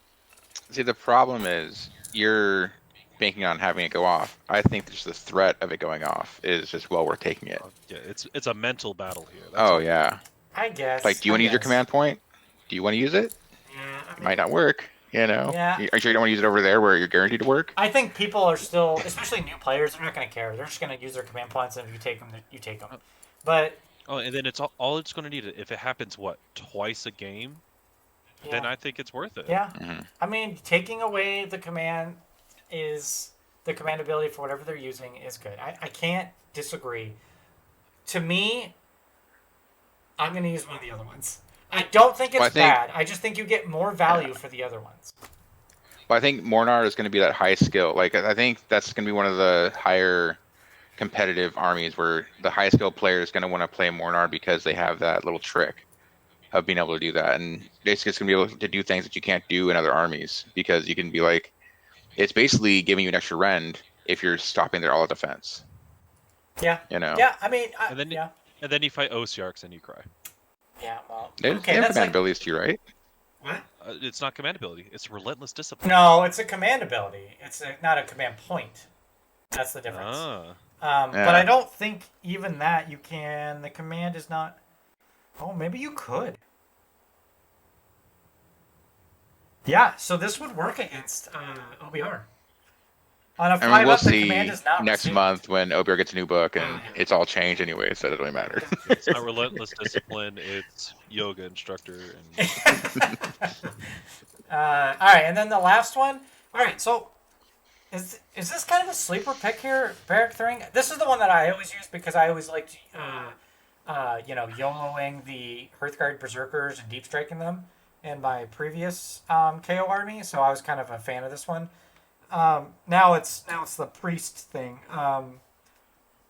See, the problem is you're banking on having it go off. I think just the threat of it going off is just well worth taking it. Yeah, it's a mental battle here. Yeah. I guess. Like, do you want to use your command point? Do you want to use it? Yeah. It might not work. You know. Yeah. Are you sure you don't want to use it over there where you're guaranteed to work? I think people are still, especially new players, they're not going to care. They're just going to use their command points, and if you take them, you take them. But and then it's all it's going to need. If it happens, twice a game, then I think it's worth it. Yeah. I mean, taking away the command ability for whatever they're using is good. I can't disagree. To me, I'm going to use one of the other ones. I don't think it's bad. I just think you get more value for the other ones. Well, I think Mornar is going to be that high skill. Like, I think that's going to be one of the higher competitive armies where the high skill player is going to want to play Mornar because they have that little trick of being able to do that. And basically, it's going to be able to do things that you can't do in other armies, because you can be like, it's basically giving you an extra rend if you're stopping their all defense. Yeah. You know? Yeah, I mean, and then you fight Osiarchs and you cry. Yeah, well, They have command abilities too, right? What? It's not command ability. It's relentless discipline. No, it's a command ability. It's not a command point. That's the difference. But I don't think even that you can. The command is not. Oh, maybe you could. Yeah, so this would work against OBR. On a 5-up, I mean, we'll the see command is not next received. month when OBR gets a new book, and it's all changed anyway, so it doesn't really matter. It's not relentless discipline. It's yoga instructor. And... all right, and then the last one. All right, so is this kind of a sleeper pick here, Barrack Thring? This is the one that I always use because I always liked, YOLOing the Hearthguard Berserkers and deep striking them in my previous KO army. So I was kind of a fan of this one. Now it's the priest thing.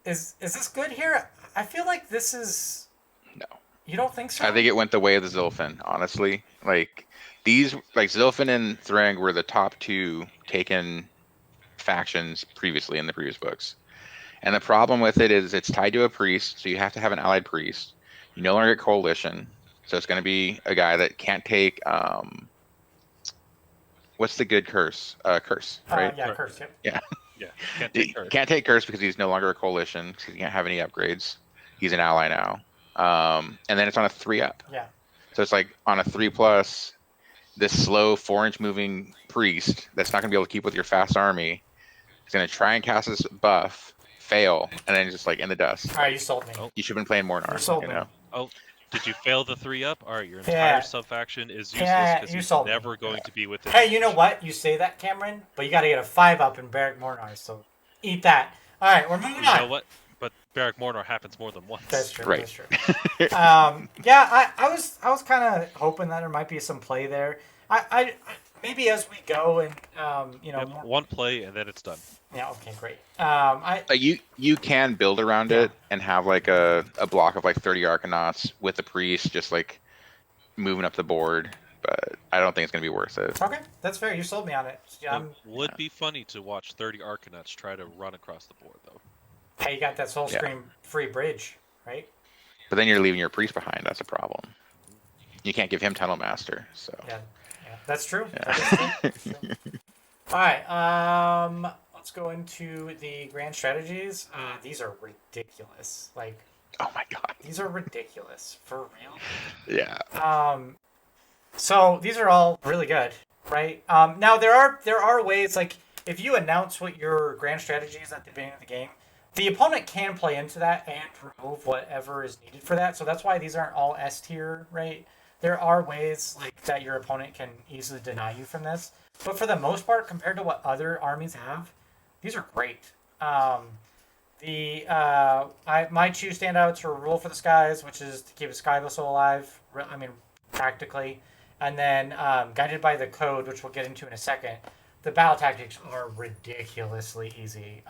Is this good here? I feel like this is. No. You don't think so? I think it went the way of the Zilfin, honestly. Like these, like Zilfin and Thrang were the top two taken factions previously in the previous books. And the problem with it is it's tied to a priest, so you have to have an allied priest. You no longer get coalition, so it's going to be a guy that can't take what's the good curse? Curse, right? Yeah, curse. Yep. Yeah. Yeah, can't take curse. Can't take curse because he's no longer a coalition because he can't have any upgrades. He's an ally now. And then it's on a 3-up. Yeah. So it's like on a 3+, this slow 4-inch moving priest that's not going to be able to keep with your fast army. He's going to try and cast this buff, fail, and then just like in the dust. All right, you sold me. Oh. You should have been playing Mornar. You sold you me. know? Oh, did you fail the 3-up? All right, your entire Yeah. subfaction is useless Yeah, because you he's sold me. never going to be within. Hey, you know what? You say that, Cameron, but you got to get a 5-up in Barrack Mornar, so eat that. All right, we're moving You on. know what? But Barak Mornar happens more than once. That's true. Right. That's true. Yeah, I was kind of hoping that there might be some play there. I maybe as we go and Yep, one play and then it's done. Yeah. Okay. Great. You can build around Yeah. it and have like a block of like 30 Arcanauts with the priest just like moving up the board, but I don't think it's gonna be worth it. Okay, that's fair. You sold me on it. Yeah, It would be funny to watch 30 Arcanauts try to run across the board, though. Hey, you got that Soul Yeah. Scream free bridge, right? But then you're leaving your priest behind. That's a problem. You can't give him Tunnel Master. So Yeah. That's true. Yeah. That is true. That's true. All right. Let's go into the grand strategies. These are ridiculous. Like, oh my god. these are ridiculous for real. Yeah. So these are all really good, right? Now there are ways, like if you announce what your grand strategy is at the beginning of the game, the opponent can play into that and remove whatever is needed for that. So that's why these aren't all S tier, right? There are ways like that your opponent can easily deny you from this, but for the most part, compared to what other armies have, these are great. My two standouts are Rule for the Skies, which is to keep a Skyvessel alive. I mean, practically. And then Guided by the Code, which we'll get into in a second. The battle tactics are ridiculously easy.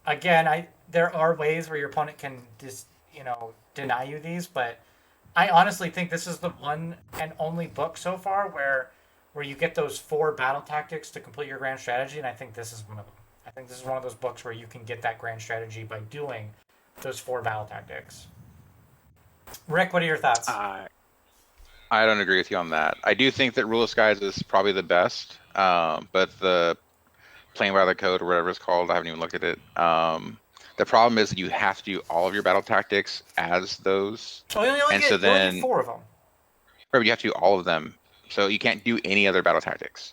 Again, there are ways where your opponent can just deny you these, but I honestly think this is the one and only book so far where you get those 4 battle tactics to complete your grand strategy, and I think this is one of them. I think this is one of those books where you can get that grand strategy by doing those 4 battle tactics. Rick, what are your thoughts? I don't agree with you on that. I do think that Rule of Skies is probably the best, but the Playing by the Code or whatever it's called, I haven't even looked at it. The problem is that you have to do all of your battle tactics as those. So you only get 4 of them. Right, but you have to do all of them, so you can't do any other battle tactics.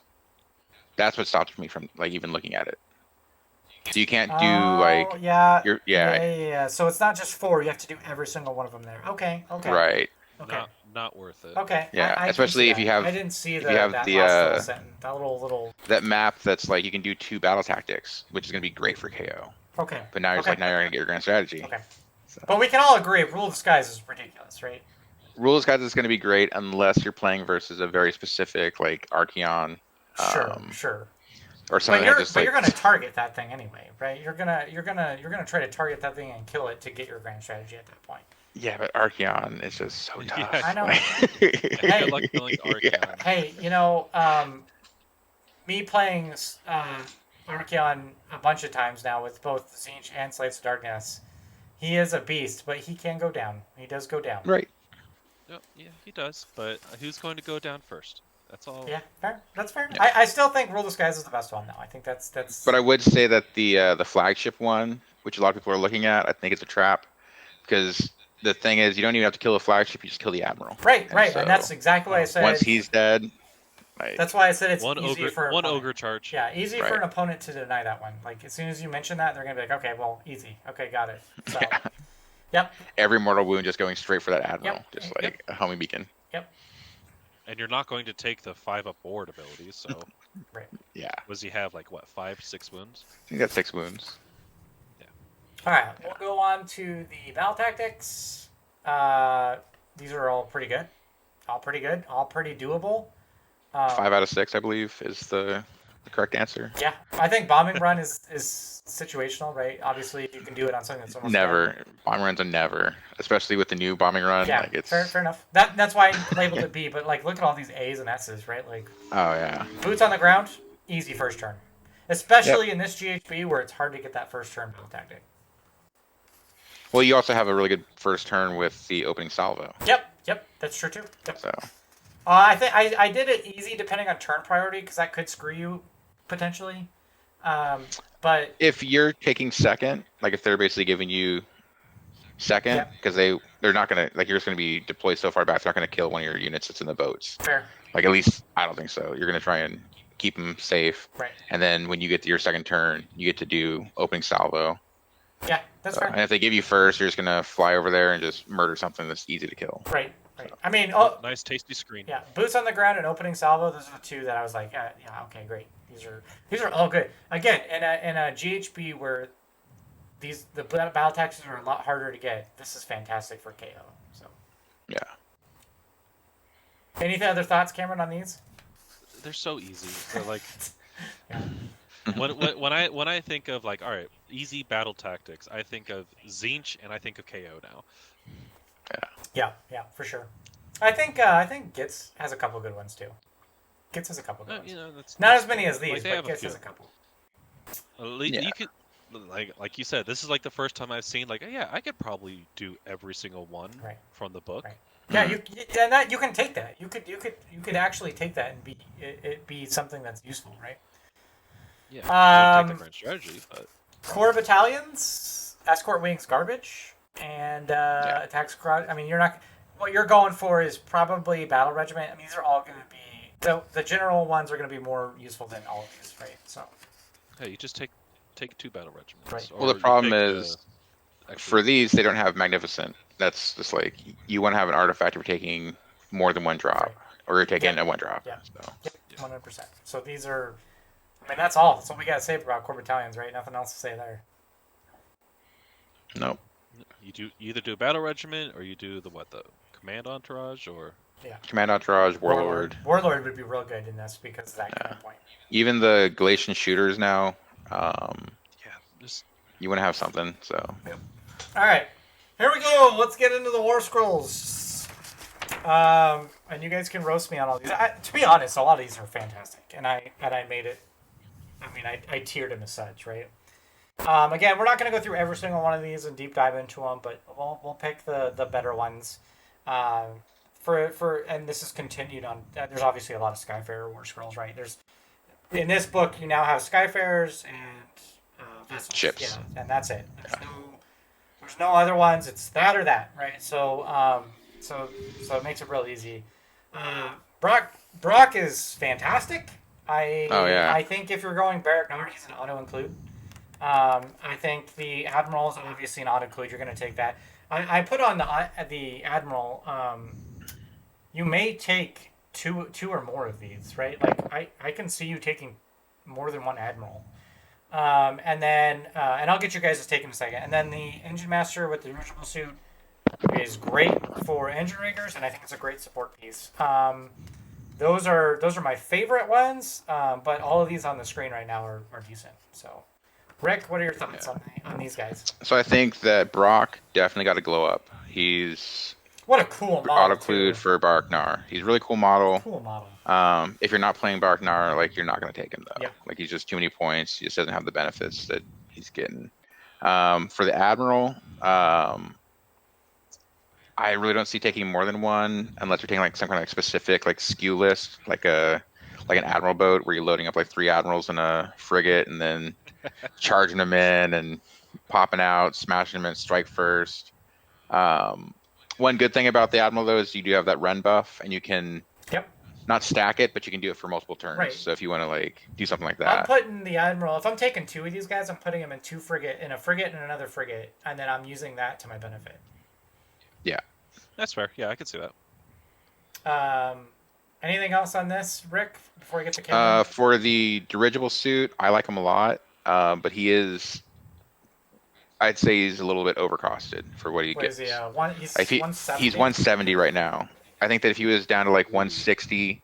That's what stops me from like even looking at it. So you can't do Yeah. So it's not just 4. You have to do every single one of them there. Okay. Right. Okay. Not worth it. Okay. Yeah, I especially if you have. I didn't see if you have that the last little. that map that's like you can do 2 battle tactics, which is gonna be great for KO. Okay. But now you're now you're gonna get your grand strategy. Okay. So. But we can all agree, Rule of the Skies is ridiculous, right? Rule of Skies is gonna be great unless you're playing versus a very specific like Archeon. Sure. Or something But you're gonna target that thing anyway, right? You're gonna try to target that thing and kill it to get your grand strategy at that point. Yeah, but Archeon is just so tough. Yeah, I know. Hey, good luck killing Archeon. Hey, me playing Archeon a bunch of times now with both Zinch and Slaves of Darkness, he is a beast, but he can go down. He does go down. Right. Yeah, he does. But who's going to go down first? That's all. Yeah, fair. That's fair. Yeah. I still think Rule of the Skies is the best one, though. I think that's. But I would say that the flagship one, which a lot of people are looking at, I think it's a trap, because the thing is, you don't even have to kill a flagship; you just kill the admiral. Right, So and that's exactly what I said. Once he's dead, like, that's why I said it's one easy ogre, for one ogre charge. Yeah, easy for Right. an opponent to deny that one. Like as soon as you mention that, they're gonna be like, okay, well, easy. Okay, got it. So, Yeah. Yep. every mortal wound just going straight for that admiral, Yep. just like a homing beacon. Yep. And you're not going to take the 5-up board abilities. So, Right. Yeah, does he have like what 5-6 wounds? he got 6 wounds. All right, we'll go on to the battle tactics. These are all pretty good. All pretty doable. 5 out of 6, I believe, is the the correct answer? Yeah, I think bombing run is situational, right? Obviously, if you can do it on something that's almost Never. Bombing runs are never, especially with the new bombing run. Yeah, Like it's. fair enough. That's why I labeled it B. But like, look at all these A's and S's, right? Like, Oh yeah. boots on the ground, easy first turn, especially in this GHB where it's hard to get that first turn build tactic. Well, you also have a really good first turn with the opening salvo. Yep, that's true too. Yep. So. I think I did it easy depending on turn priority because that could screw you potentially. But if you're taking second, like if they're basically giving you second, because they're not gonna like you're just gonna be deployed so far back, they're not gonna kill one of your units that's in the boats. Fair. Like at least I don't think so. You're gonna try and keep them safe. Right. And then when you get to your second turn, you get to do opening salvo. Yeah, that's fair. And if they give you first, you're just gonna fly over there and just murder something that's easy to kill. Right. So. I mean, nice tasty screen. Yeah, boots on the ground and opening salvo. Those are the two that I was like, yeah, okay, great. These are all good. Again, in a GHB where the battle taxes are a lot harder to get, this is fantastic for KO. So. Yeah. Any other thoughts, Cameron, on these? They're so easy. They're like. Yeah. When I think of like, all right, easy battle tactics, I think of Zinch and I think of KO now. Yeah, for sure. I think Gitz has a couple good ones too. Gitz has a couple good ones. You know, not as many as these, like but Gitz has a couple. You could, like you said, this is like the first time I've seen like, yeah, I could probably do every single one from the book. Right. Yeah, you can take that. You could actually take that and be something that's useful, right? Yeah. Take the current strategy, but core battalions, escort wings, garbage, and attacks. I mean, what you're going for is probably battle regiment. I mean, these are all going to be the general ones are going to be more useful than all of these, right? So. Hey, you just take 2 battle regiments. Right. Well, the problem is for these they don't have magnificent. That's just like you want to have an artifact if you're taking more than one drop, or you're taking a one drop. Yeah. So. 100%. So these are. I mean, that's all. That's what we got to say about core battalions, right? Nothing else to say there. Nope. You either do a battle regiment or you do the command entourage or command entourage, warlord. Warlord would be real good in this because of that kind of point. Even the Galatian shooters now. Just you want to have something. So. Yep. All right, here we go. Let's get into the War Scrolls. And you guys can roast me on all these. To be honest, a lot of these are fantastic, and I made it. I mean, I tiered them as such, right? Again, we're not going to go through every single one of these and deep dive into them, but we'll pick the better ones. And this is continued on. There's obviously a lot of Skyfarer Warscrolls, right? In this book you now have Skyfarers and vessels, ships, and that's it. There's no other ones. It's that or that, right? So so it makes it real easy. Brock is fantastic. I think if you're going Barrack Nord, he's an auto include. I think the Admiral is obviously an auto include. You're going to take that. I put on the Admiral. You may take two or more of these, right? Like I can see you taking more than one Admiral. And then I'll get you guys to take in a second. And then the Engine Master with the dirigible suit is great for engine riggers, and I think it's a great support piece. Those are my favorite ones, but all of these on the screen right now are decent. So, Rick, what are your thoughts on these guys? So I think that Brock definitely got to glow up. He's what a cool model. Auto-clued for Barknar. He's a really cool model. Cool model. If you're not playing Barknar, like you're not going to take him though. Yeah. Like he's just too many points. He just doesn't have the benefits that he's getting. For the Admiral, I really don't see taking more than one unless you're taking like some kind of like specific like skew list, like an Admiral boat where you're loading up like 3 Admirals in a frigate and then charging them in and popping out, smashing them in strike first. One good thing about the Admiral though is you do have that run buff and you can not stack it, but you can do it for multiple turns. Right. So if you want to like do something like that. I'm putting the Admiral, if I'm taking 2 of these guys, I'm putting them in a frigate and another frigate, and then I'm using that to my benefit. Yeah. That's fair. Yeah, I could see that. Anything else on this, Rick, before we get to Kevin? For the dirigible suit, I like him a lot, but he is, I'd say he's a little bit overcosted for what he gets. Is he, he's 170? He's 170 right now. I think that if he was down to like 160,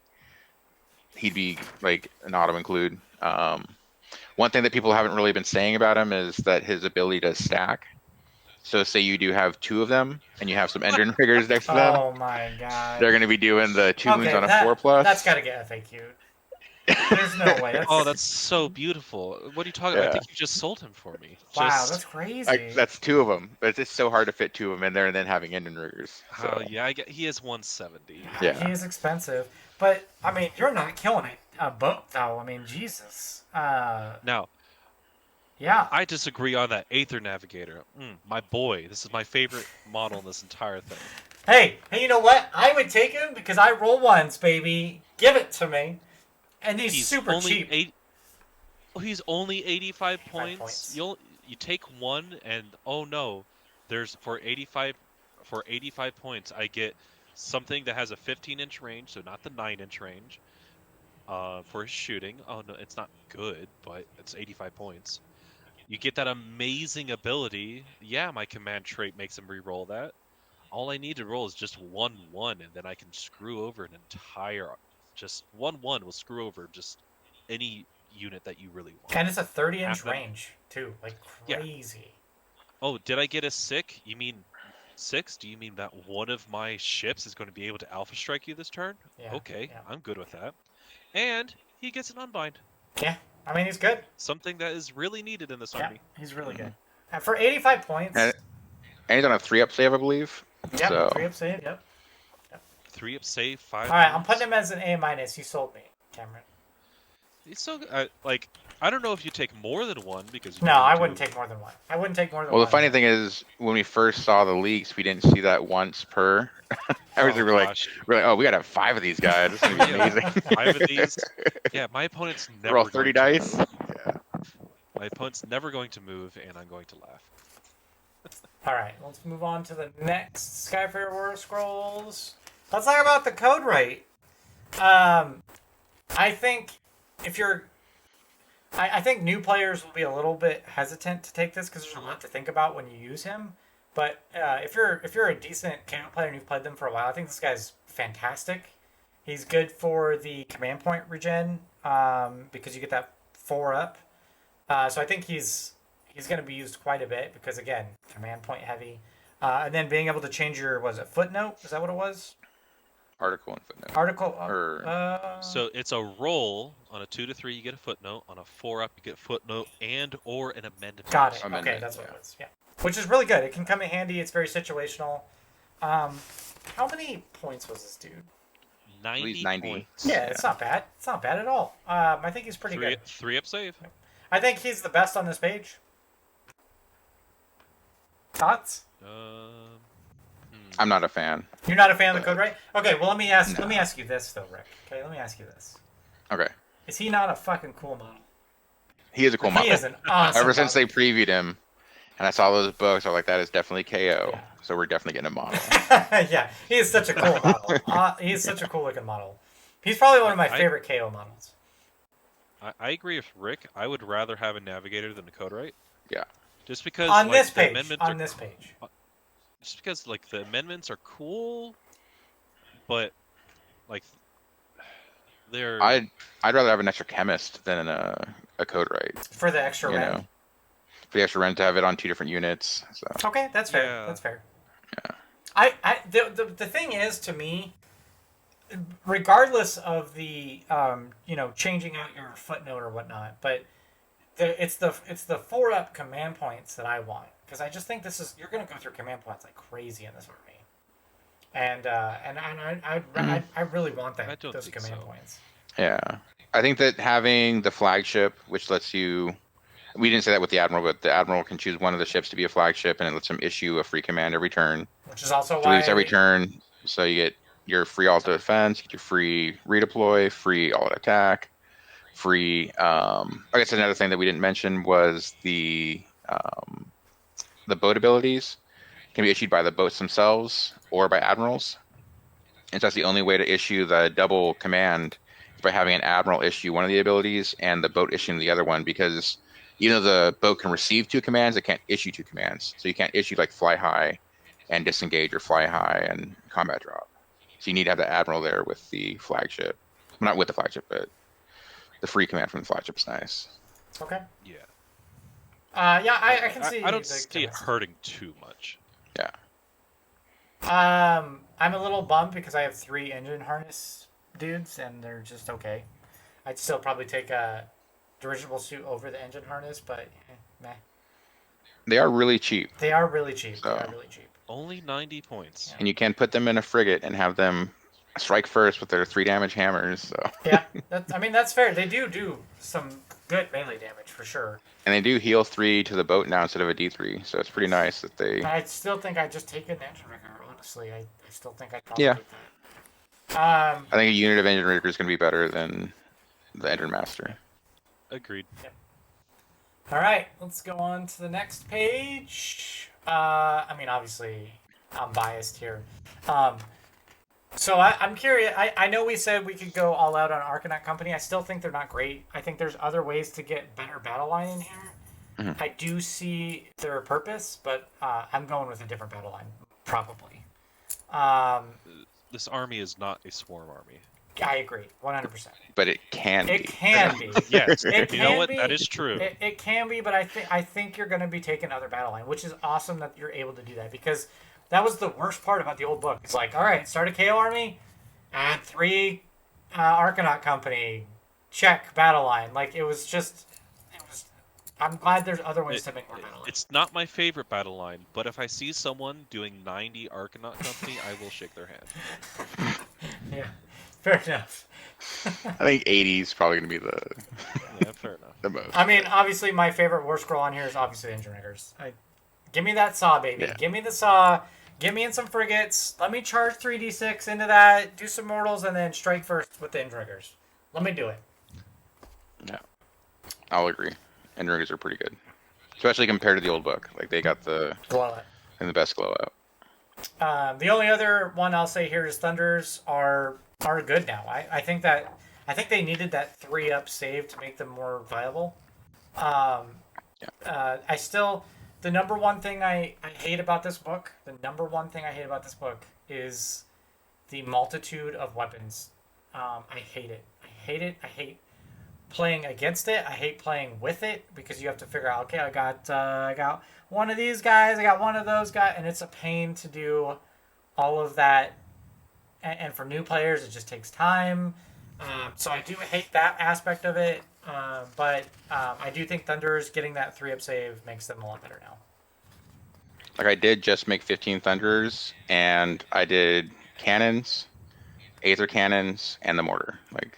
he'd be like an auto include. One thing that people haven't really been saying about him is that his ability to stack. So say you do have 2 of them, and you have some engine riggers next to them, Oh my god. they're going to be doing the 2 wounds Okay, on a 4+. that's got to get FAQ'd. There's no way. Oh, that's so beautiful. What are you talking about? I Yeah. think you just sold him for me. Wow, Just, that's crazy. Like, that's 2 of them. But it's just so hard to fit 2 of them in there and then having engine riggers. So. oh yeah, I get. He is 170. Yeah. He is expensive, but I mean, you're not killing it. Boat though. I mean, Jesus. Now, Yeah. I disagree on that Aether Navigator. My boy, this is my favorite model in this entire thing. Hey, you know what? I would take him because I roll ones, baby. Give it to me. And he's super only cheap. He's only 85 points. points. You take one, and oh no, there's for 85 points, I get something that has a 15-inch range, so not the 9-inch range. For his shooting. Oh no, it's not good, but it's 85 points. You get that amazing ability. Yeah, my command trait makes him re-roll that. All I need to roll is just 1/1, and then I can screw over an entire. Just 1/1 will screw over just any unit that you really want. And it's a 30-inch Half that- range too, like crazy. Oh, did I get a sick? You mean 6? Do you mean that one of my ships is going to be able to alpha strike you this turn? Yeah. Okay, Yeah. I'm good with that. And he gets an unbind. Yeah. I mean, he's good. Something that is really needed in this Yeah, army. he's really good. And for 85 points. And he's on a 3-up save, I believe. Yep. So. 3-up save. Yep. 3-up save, 5. All right, I'm putting him as an A-. You sold me, Cameron. It's so like I don't know if you take more than one because. No, I wouldn't take more than one. I wouldn't take more than Well, one. the funny thing is, when we first saw the leaks, we didn't see that once per. Everything we're like, oh, we gotta have 5 of these guys. This is gonna be amazing. 5 of these. Yeah, my opponent's never. Roll 30 going to dice. move. Yeah. My opponent's never going to move, and I'm going to laugh. All right, let's move on to the next Skyfarer Warscrolls. Let's talk about the code right. I think if you're, I think new players will be a little bit hesitant to take this because there's a lot to think about when you use him. But if you're a decent KO player and you've played them for a while, I think this guy's fantastic. He's good for the command point regen because you get that 4-up. So I think he's going to be used quite a bit because, again, command point heavy. And then being able to change your, was it footnote? Is that what it was? Article and footnote. Article. So it's a roll. On a 2 to 3, you get a footnote. On a 4-up, you get footnote and or an amendment. Got it. Amendment, Okay, that's what it was. Yeah. Which is really good. It can come in handy. It's very situational. How many points was this dude? 90 90. points. Yeah, it's not bad. It's not bad at all. I think he's pretty good. 3-up save. I think he's the best on this page. Thoughts? I'm not a fan. You're not a fan of the code, right? Okay, well let me ask you this though, Rick. Okay, let me ask you this. Okay. Is he not a fucking cool model? He is a cool model. He is an awesome Ever since model. they previewed him, and I saw those books, I was like, that is definitely KO. Yeah. So we're definitely getting a model. Yeah, he is such a cool model. He is such a cool looking model. He's probably one of my favorite KO models. I agree with Rick. I would rather have a navigator than a code right. Yeah. Just because On like, this the page. amendments On are, this page. just because like the amendments are cool, but like they're. I'd rather have an extra chemist than a code right. For the extra You rend. know, for the extra rent to have it on 2 different units. So Okay, that's fair. Yeah. That's fair. Yeah. The thing is, to me, regardless of the changing out your footnote or whatnot, but it's the 4-up command points that I want because I just think you're going to go through command points like crazy in this army, and I really want I don't those think command so. points. yeah, I think that having the flagship, which lets you, we didn't say that with the admiral, but the admiral can choose one of the ships to be a flagship, and it lets him issue a free command every turn. Which is also why Deletes every turn, so you get your free all-out defense, you get your free redeploy, free all-out attack, free. I guess another thing that we didn't mention was the boat abilities can be issued by the boats themselves or by admirals. And so that's the only way to issue the double command is by having an admiral issue one of the abilities and the boat issuing the other one, because even though the boat can receive 2 commands, it can't issue 2 commands. So you can't issue like fly high and disengage or fly high and combat drop. So you need to have the admiral there with the flagship. Well, not with the flagship, but the free command from the flagship's nice. Okay. Yeah. Yeah, I can see. I don't the see it chemist. hurting too much. Yeah. I'm a little bummed because I have 3 engine harness dudes, and they're just okay. I'd still probably take a dirigible suit over the engine harness, but meh. They are really cheap, They are really cheap. So- They are really cheap. Only 90 points. and you can put them in a frigate and have them strike first with their 3 damage hammers. So, Yeah, that's fair. They do some good melee damage for sure. and they do heal 3 to the boat now instead of a D3. So it's pretty nice that they. I still think I'd just take an engine rigger. Honestly, I still think I'd probably Yeah. take that. I think a unit of engine rigger is going to be better than the engine master. Agreed. All right, let's go on to the next page. I mean, obviously, I'm biased here. So I'm curious. I know we said we could go all out on Arcanaut Company. I still think they're not great. I think there's other ways to get better battle line in here. Mhm. I do see their purpose, but I'm going with a different battle line, probably. This army is not a swarm army. I agree, 100%. But it can It be. can be. Yes, It you know can what? be. That is true. It can be, but I think you're going to be taking other battle line, which is awesome that you're able to do that, because that was the worst part about the old book. It's like, all right, start a KO army, add 3 Arcanaut Company, check battle line. Like it was. I'm glad there's other ways to make more battle line. It's not my favorite battle line, but if I see someone doing 90 Arcanaut Company, I will shake their hand. Yeah, fair enough. I think 80 is probably going to be Yeah, fair enough. the most. I mean, obviously, my favorite war scroll on here is obviously Engine Riggers. Give me that saw, baby. Yeah. Give me the saw. Give me in some frigates. Let me charge 3d6 into that. Do some mortals, and then strike first with the Engine Riggers. Let me do it. Yeah, I'll agree. Engine riggers are pretty good, especially compared to the old book. Like they got the Blow it. best glow out. The only other one I'll say here is Thunders are good now. I think they needed that 3-up save to make them more viable. I still, the number one thing I hate about this book, is the multitude of weapons. I hate it. I hate playing against it. I hate playing with it because you have to figure out, okay, I got one of these guys, I got one of those guys, and it's a pain to do all of that. And for new players, it just takes time. So I do hate that aspect of it. But I do think Thunderers getting that 3-up save makes them a lot better now. Like I did just make 15 Thunderers, and I did cannons, Aether cannons, and the mortar. Like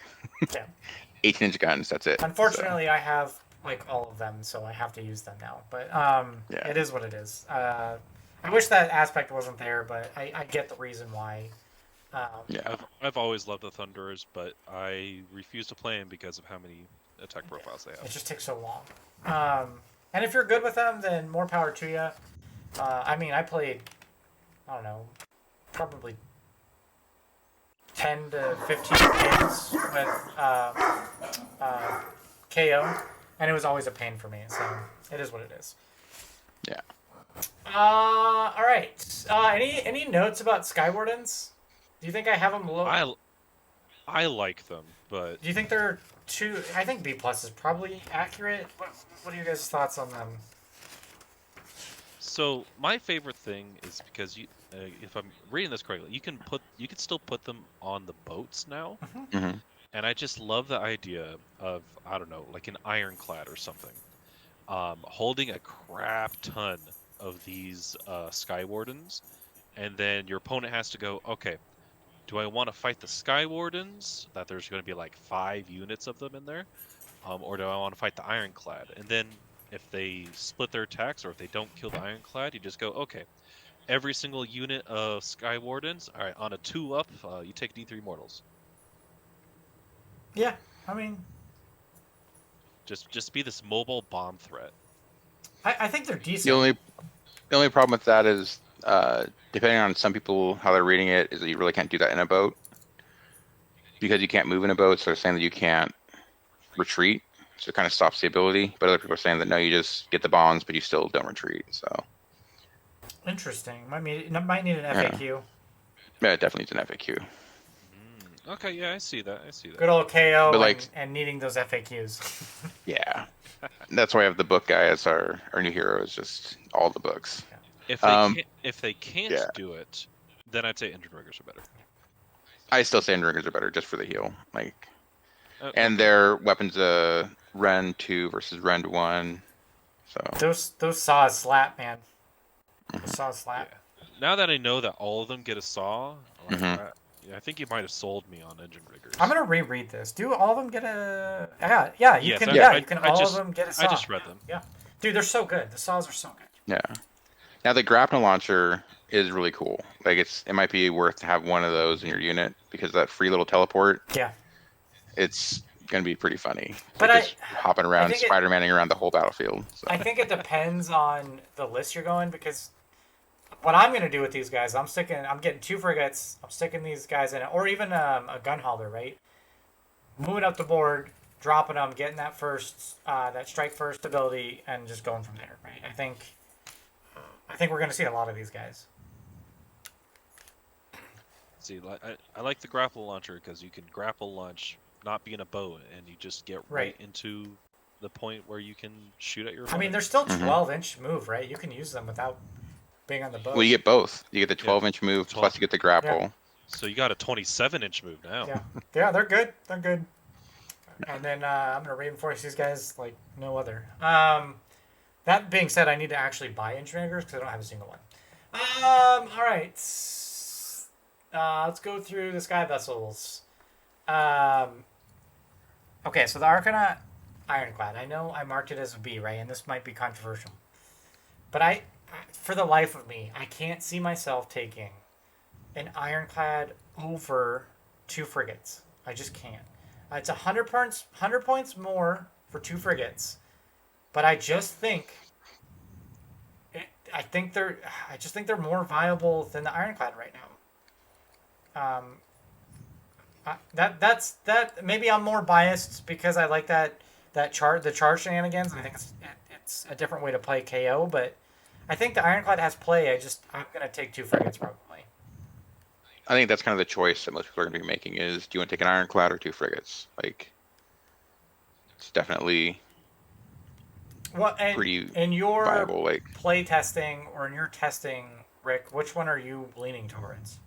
Yeah. 18-inch guns. That's it. Unfortunately, I have like all of them, so I have to use them now. But Yeah. It is what it is. I wish that aspect wasn't there, but I get the reason why. Yeah. I've always loved the Thunderers, but I refuse to play them because of how many attack profiles they It have. just takes so long. And if you're good with them, then more power to you. I mean, I played, I don't know, probably 10 to 15 games with KO, and it was always a pain for me. So it is what it is. Yeah. All right. Any notes about Skywardens? Do you think I have them low? I like them, but Do you think they're too? I think B plus is probably accurate. What are your guys' thoughts on them? so my favorite thing is because you, if I'm reading this correctly, you can still put them on the boats now, hmm and I just love the idea of, I don't know, like an ironclad or something, holding a crap ton of these Skywardens, and then your opponent has to go, okay, do I want to fight the Skywardens, that there's going to be like 5 units of them in there, or do I want to fight the Ironclad? And then if they split their attacks, or if they don't kill the Ironclad, you just go, okay, every single unit of Skywardens, all right, on a 2-up, you take D3 mortals. Yeah, I mean, Just be this mobile bomb threat. I think they're decent. The only problem with that is, depending on some people how they're reading it, is that you really can't do that in a boat because you can't move in a boat. So they're saying that you can't retreat, so it kind of stops the ability. But other people are saying that no, you just get the bombs, but you still don't retreat. So Interesting. Might need an FAQ. yeah, it definitely needs an FAQ. Okay, yeah, I see that. I see that. Good old KO But, like- and needing those FAQs. Yeah. That's why I have the book guy as our new hero. Is just all the books. If they can't yeah. do it, then I'd say engine riggers are better. I still say Endringers are better just for the heal. Like, and Okay. their weapons Ren 2 versus Ren 1. So those saws slap, man. Those saws slap. Yeah. Now that I know that all of them get a saw, like, Mhm. I think you might have sold me on engine riggers. I'm gonna reread this. Do all of them get a? Yeah. You Yes, can. I- Yeah, I- you can. I All just- of them get a saw. I just read them. Yeah, dude, they're so good. The saws are so good. yeah. Now the grapnel launcher is really cool. Like it might be worth to have one of those in your unit because that free little teleport. Yeah. It's gonna be pretty funny. But like just hopping around, think it- Spider-Manning around the whole battlefield. So. I think it depends on the list you're going, because what I'm gonna do with these guys, I'm getting 2 frigates. I'm sticking these guys in it, or even a gun hauler, right? Moving up the board, dropping them, getting that that strike first ability, and just going from there, right? I think we're gonna see a lot of these guys. See, I like the grapple launcher because you can grapple launch, not be in a bow, and you just get right into the point where you can shoot at your opponent. I mean, they're still 12-inch move, right? You can use them without being on the boat. Well, you get both. You get the 12-inch move 12. plus you get the grapple. Yeah. So you got a 27-inch move now. Yeah, they're good. They're good. And then I'm gonna reinforce these guys like no other. That being said, I need to actually buy engineers because I don't have a single one. All right. Let's go through the sky vessels. Okay, so the Arcana Ironclad. I know I marked it as a B, right? And this might be controversial, but I for the life of me, I can't see myself taking an Ironclad over 2 frigates. I just can't. It's 100 points more for 2 frigates, but I just think they're more viable than the Ironclad right now. That's maybe I'm more biased because I like the charge shenanigans. I think it's a different way to play KO, but I think the Ironclad has play. I'm gonna take 2 frigates probably. I think that's kind of the choice that most people are going to be making is, do you want to take an Ironclad or 2 frigates? Like, it's definitely pretty in your viable. Like, play testing or in your testing, Rick, which one are you leaning towards?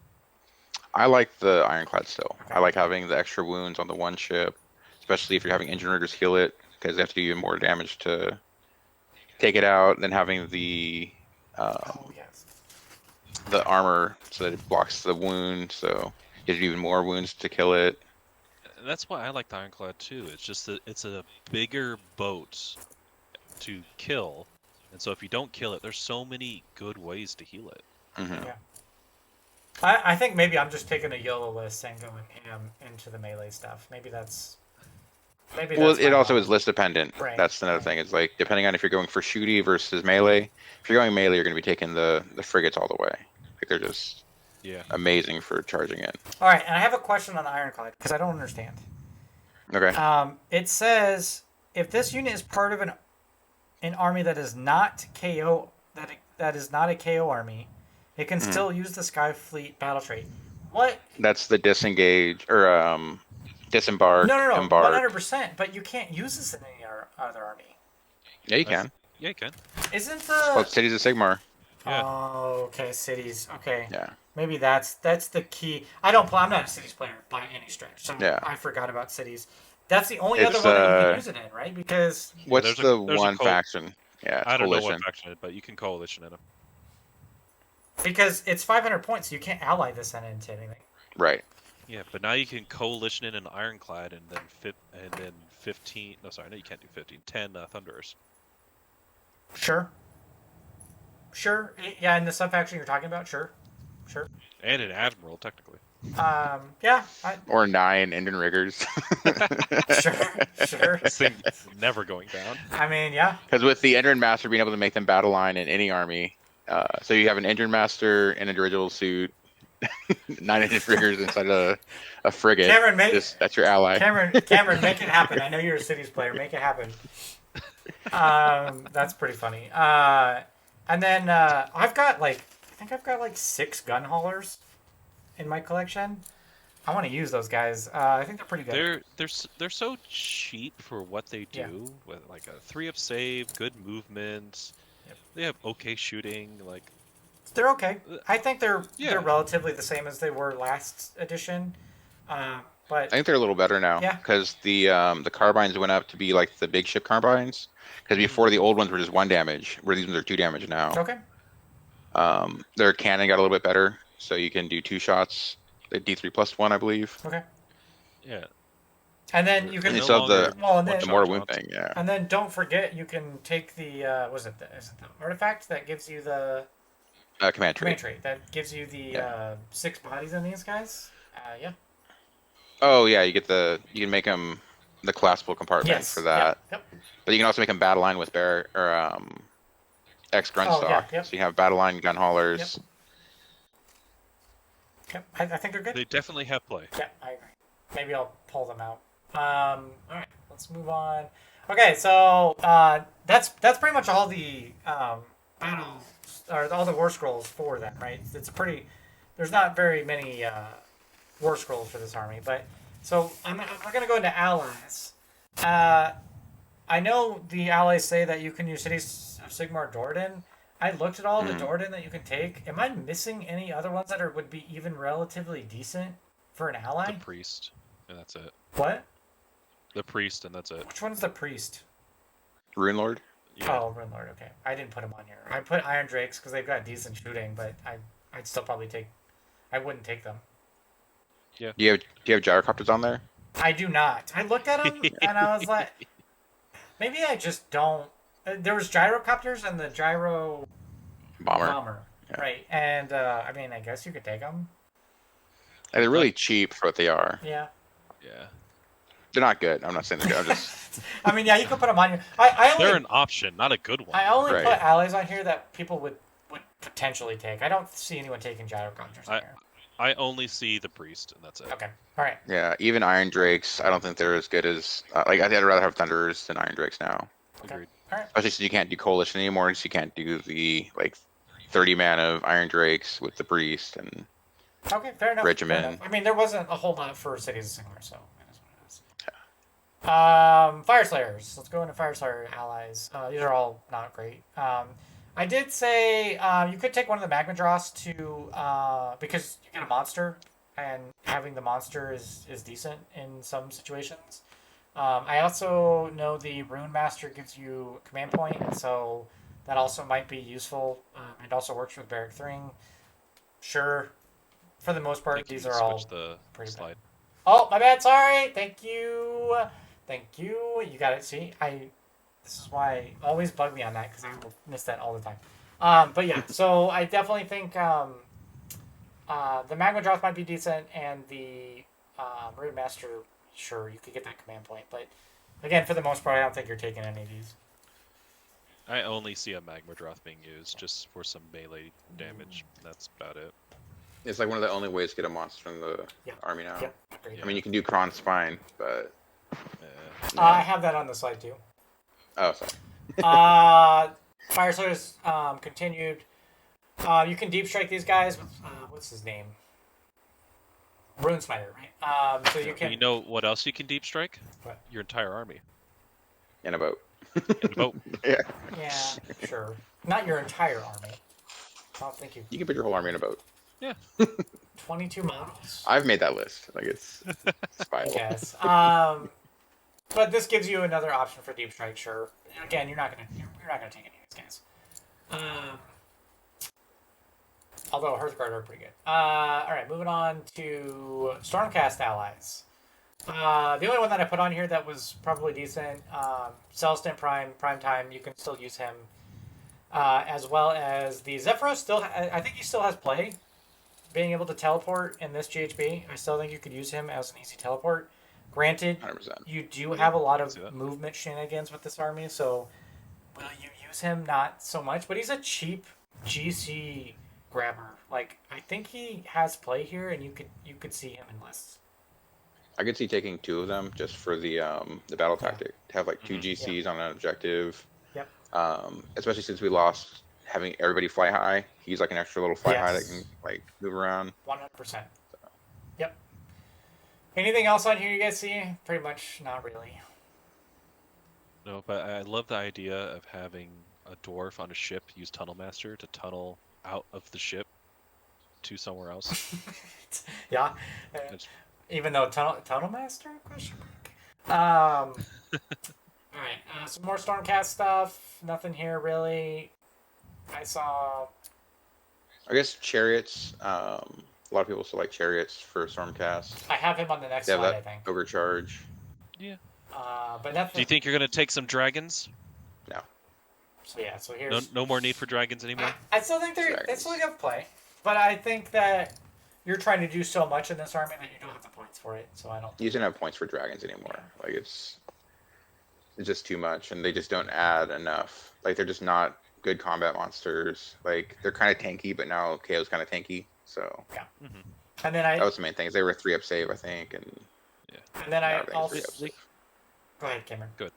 I like the Ironclad still. Okay. I like having the extra wounds on the one ship, especially if you're having engine riggers heal it, because they have to do you more damage to take it out than having the Yes. the armor so that it blocks the wound, so it gives you even more wounds to kill it. And that's why I like the Ironclad too. It's just that it's a bigger boat to kill, and so if you don't kill it, there's so many good ways to heal it. Mm-hmm. Yeah. I think maybe I'm just taking a YOLO list and going into the melee stuff. Well, it also is list dependent. Right. That's another thing. It's like, depending on if you're going for shooty versus melee. If you're going melee, you're going to be taking the frigates all the way. Like, they're just amazing for charging in. All right, and I have a question on the Ironclad because I don't understand. Okay. It says if this unit is part of an army that is not KO, that is not a KO army, it can still use the Skyfleet battle trait. What? That's the disengage or disembark. No, embark. 100%. But you can't use this in any other army. Yeah, you can. Yeah, you can. Isn't It's called the? Cities of Sigmar. Yeah. Oh, okay, cities. Okay. Yeah. Maybe that's the key. I'm not a cities player by any stretch, so Yeah. I forgot about cities. That's the only It's, other one that you can use it in, right? Because What's there's the there's one faction? Yeah, it's I don't know Coalition. what faction it is, but you can coalition in them. it's 500 points, so you can't ally this into anything. Right. Yeah, but now you can coalition in an Ironclad and then 15. No, sorry, no, you can't do 15. 10 Thunderers. Sure. Yeah, in the subfaction you're talking about, sure. And an Admiral, technically. Yeah. Or 9 engine riggers. Sure. This thing is never going down. I mean, yeah. Because with the Engine Master being able to make them battle line in any army, so you have an Engine Master in a dirigible suit, 9 engine riggers inside a frigate. Cameron, that's your ally. Cameron, make it happen. I know you're a cities player. Make it happen. That's pretty funny. And then I think I've got 6 gun haulers in my collection. I want to use those guys. I think they're pretty good. They're so cheap for what they do, Yeah. with like a 3-up save, good movement. Yep. They have okay shooting. Like They're okay. I think they're Yeah. relatively the same as they were last edition. But I think they're a little better now. Yeah. Because the carbines went up to be like the big ship carbines. Because before the old ones were just 1 damage, where these ones are 2 damage now. okay. Their cannon got a little bit better, so you can do 2 shots. The D3+1, I believe. Okay. yeah, And then you And can you still have the well, and one then the more shot wound shots. thing, yeah. and then don't forget you can take the is it the artifact that gives you the Command command trait. trait that gives you the Yeah. 6 bodies in these guys. Yeah. Oh yeah, you can make them the collapsible compartment Yes. for that. Yep. But you can also make them battle line with bear or X Gruntstock. yeah, yep. So you have battle line gun haulers. Yep. I think they're good. they definitely have play. Yeah, I agree. Maybe I'll pull them out. All right, let's move on. Okay, so that's pretty much all the battles or all the war scrolls for them, right? It's pretty. There's not very many war scrolls for this army, but so we're gonna go into allies. I know the allies say that you can use Cities of Sigmar Dordan. I looked at all the Dordan that you can take. Am I missing any other ones that would be even relatively decent for an ally? The priest, and that's it. What? The priest, and that's it. Which one's the priest? Rune Lord. Yeah. Oh, Rune Lord. Okay, I didn't put him on here. I put Iron Drakes because they've got decent shooting, but I'd still probably take. I wouldn't take them. Do you have gyrocopters on there? I do not. I looked at them and I was like, maybe I just don't. There was gyrocopters and the gyro Bomber. Yeah. right? And I mean, I guess you could take them. And they're really cheap for what they are. Yeah. Yeah. They're not good. I'm not saying they're good. I'm just I mean, yeah, you could put them on here. I only They're an option, not a good one. I only Right. put allies on here that people would potentially take. I don't see anyone taking gyrocopters on here. I only see the priest, and that's it. Okay. All right. yeah. Even Iron Drakes, I don't think they're as good as like I'd rather have Thunderers than Iron Drakes now. Okay. Agreed. All right. Especially since you can't do Coalition anymore, so you can't do the like 30 man of Iron Drakes with the Priest and Okay, fair enough. Regimen. Fair enough. I mean, there wasn't a whole lot for Cities of Sigmar, so it is what it is. Fire Slayers. Let's go into Fire Slayer allies. These are all not great. I did say you could take one of the Magma Dross to because you get a monster, and having the monster is decent in some situations. I also know the Rune Master gives you a command point, so that also might be useful. It also works with Barrack Thring. Sure. For the most part, Think you these can are all switch the pretty bad. slide. Oh, my bad. Sorry. Thank you. Thank you. You got it. See, this is why always bug me on that because I will miss that all the time. But yeah, so I definitely think the Magma Droth might be decent, and the Rune Master, sure, you could get that command point. But again, for the most part, I don't think you're taking any of these. I only see a Magma Droth being used just for some melee damage. That's about it. it's like one of the only ways to get a monster in the Yeah. army now. Yep. Agreed. I mean, you can do Kron Spine, but I have that on the slide too. oh, sorry. Fire Slayers continued. You can deep strike these guys with what's his name? Rune Smiter, right? So you can. You know what else you can deep strike? What? Your entire army. In a boat. In a boat. Yeah, Yeah, sure. Not your entire army. I don't think you. you can put your whole army in a boat. 22 models. I've made that list. Like it's I viable. guess. But this gives you another option for deep strike. Sure. Again, you're not gonna take any of these guys. Although Hearthguard are pretty good. All right, moving on to Stormcast allies. The only one that I put on here that was probably decent, Celestin Prime Time. You can still use him, as well as the Zephyros. I think he still has play. Being able to teleport in this GHB, I still think you could use him as an easy teleport. Granted, 100%. you do have a lot see that. of movement shenanigans with this army, so will you use him? Not so much, but he's a cheap GC grabber. Like, I think he has play here, and you could see him in lists. I could see taking 2 of them just for the battle tactic. To have like 2 Mhm. GCs on an objective. Yep. Especially since we lost having everybody fly high. He's like an extra little fly high that Yes. can like move around. 100%. Yep. Anything else on here you guys see? Pretty much not really. No, but I love the idea of having a dwarf on a ship use Tunnel Master to tunnel out of the ship to somewhere else. Yeah. That's- Even though Tunnel Master? Question mark. All right. Some more Stormcast stuff. Nothing here really. I saw. I guess chariots. A lot of people select chariots for Stormcast. I have him on the next They have slide. that I think. overcharge. Yeah. But Do nothing. you think you're gonna take some dragons? No. So yeah. So here's. No more need for dragons anymore. I still think they still have play, but I think that you're trying to do so much in this army that you don't have the points for it. So I don't. You don't have points for dragons anymore. Like it's just too much, and they just don't add enough. Like they're just not good combat monsters. Like they're kind of tanky, but now KO's kind of tanky. So Yeah. Mm-hmm. And then I. that was the main thing. Is they were 3-up save, I think, and And then I now everything's also. 3-up save. Go ahead, Cameron. Good.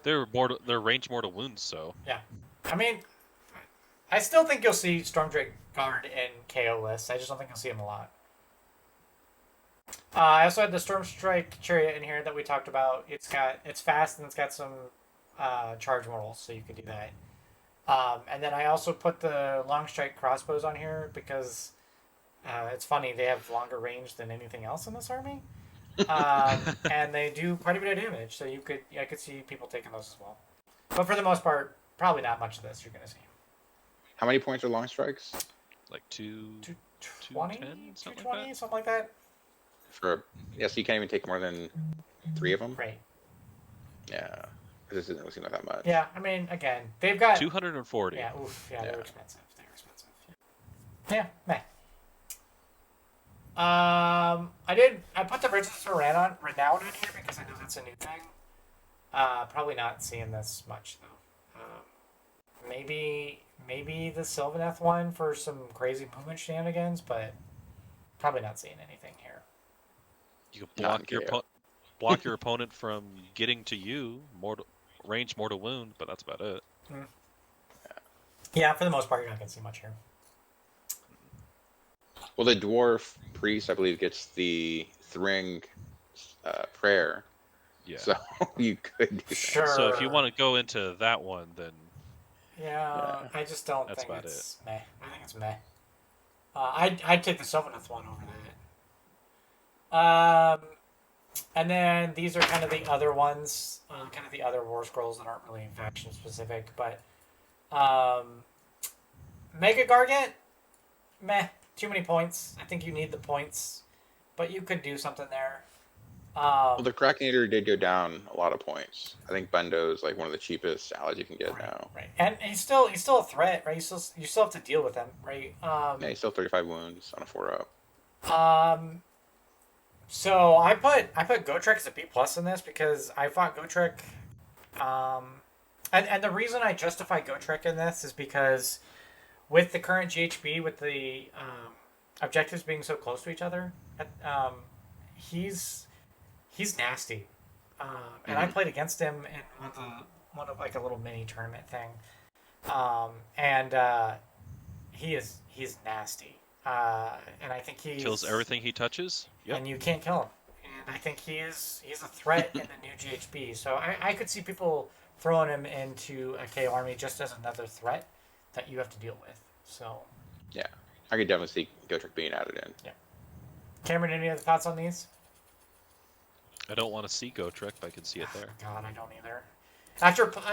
They're They're range mortal wounds, so Yeah. I mean, I still think you'll see Stormdrake Guard in KO lists. I just don't think you'll see him a lot. I also had the Stormstrike Chariot in here that we talked about. It's fast and it's got some charge mortals, so you could do that. And then I also put the Long Strike Crossbows on here because it's funny, they have longer range than anything else in this army. And they do quite a bit of damage, so I could see people taking those as well. But for the most part, probably not much of this you're going to see. How many points are long strikes? like 220, 220, something like that. something like that. So you can't even take more than 3 of them. Right. Yeah, this doesn't seem like that much. Yeah, I mean, again, they've got 240. Yeah, oof, yeah, Yeah. they're expensive. Yeah, meh. I put the Bridges of Renown on here because I know that's a new thing. Probably not seeing this much though. Maybe the Sylvaneth one for some crazy movement shenanigans, but probably not seeing anything here. You can Not block your KO. block your opponent from getting to you, range mortal wound, but that's about it. Yeah, for the most part, you're not gonna see much here. Well, the dwarf priest, I believe, gets the Thring prayer. Yeah. So you could do that. Sure. So if you want to go into that one, then Yeah, I just don't That's think about it's meh. I think it's meh. I'd take the Sylvaneth one over that. And then these are kind of the other ones, kind of the other War Scrolls that aren't really faction specific, but Mega Gargant, meh. Too many points. I think you need the points, but you could do something there. Well, the Krakinator did go down a lot of points. I think Bundo's like one of the cheapest allies you can get now. Right, and he's still a threat, right? You still have to deal with him, right? Yeah, he's still 35 wounds on a 4-up. So I put Gotrek as a B plus in this because I fought Gotrek, and the reason I justify Gotrek in this is because with the current GHB, with the objectives being so close to each other, he's nasty, and I played against him in one of like a little mini tournament thing, and he's nasty. And I think he kills everything he touches. Yep. and you can't kill him. And I think he's a threat in the new GHB. So I could see people throwing him into a KO army just as another threat that you have to deal with. So Yeah, I could definitely see Gotrek being added in. Cameron, any other thoughts on these? I don't want to see Gotrek, but I can see it there. God, I don't either.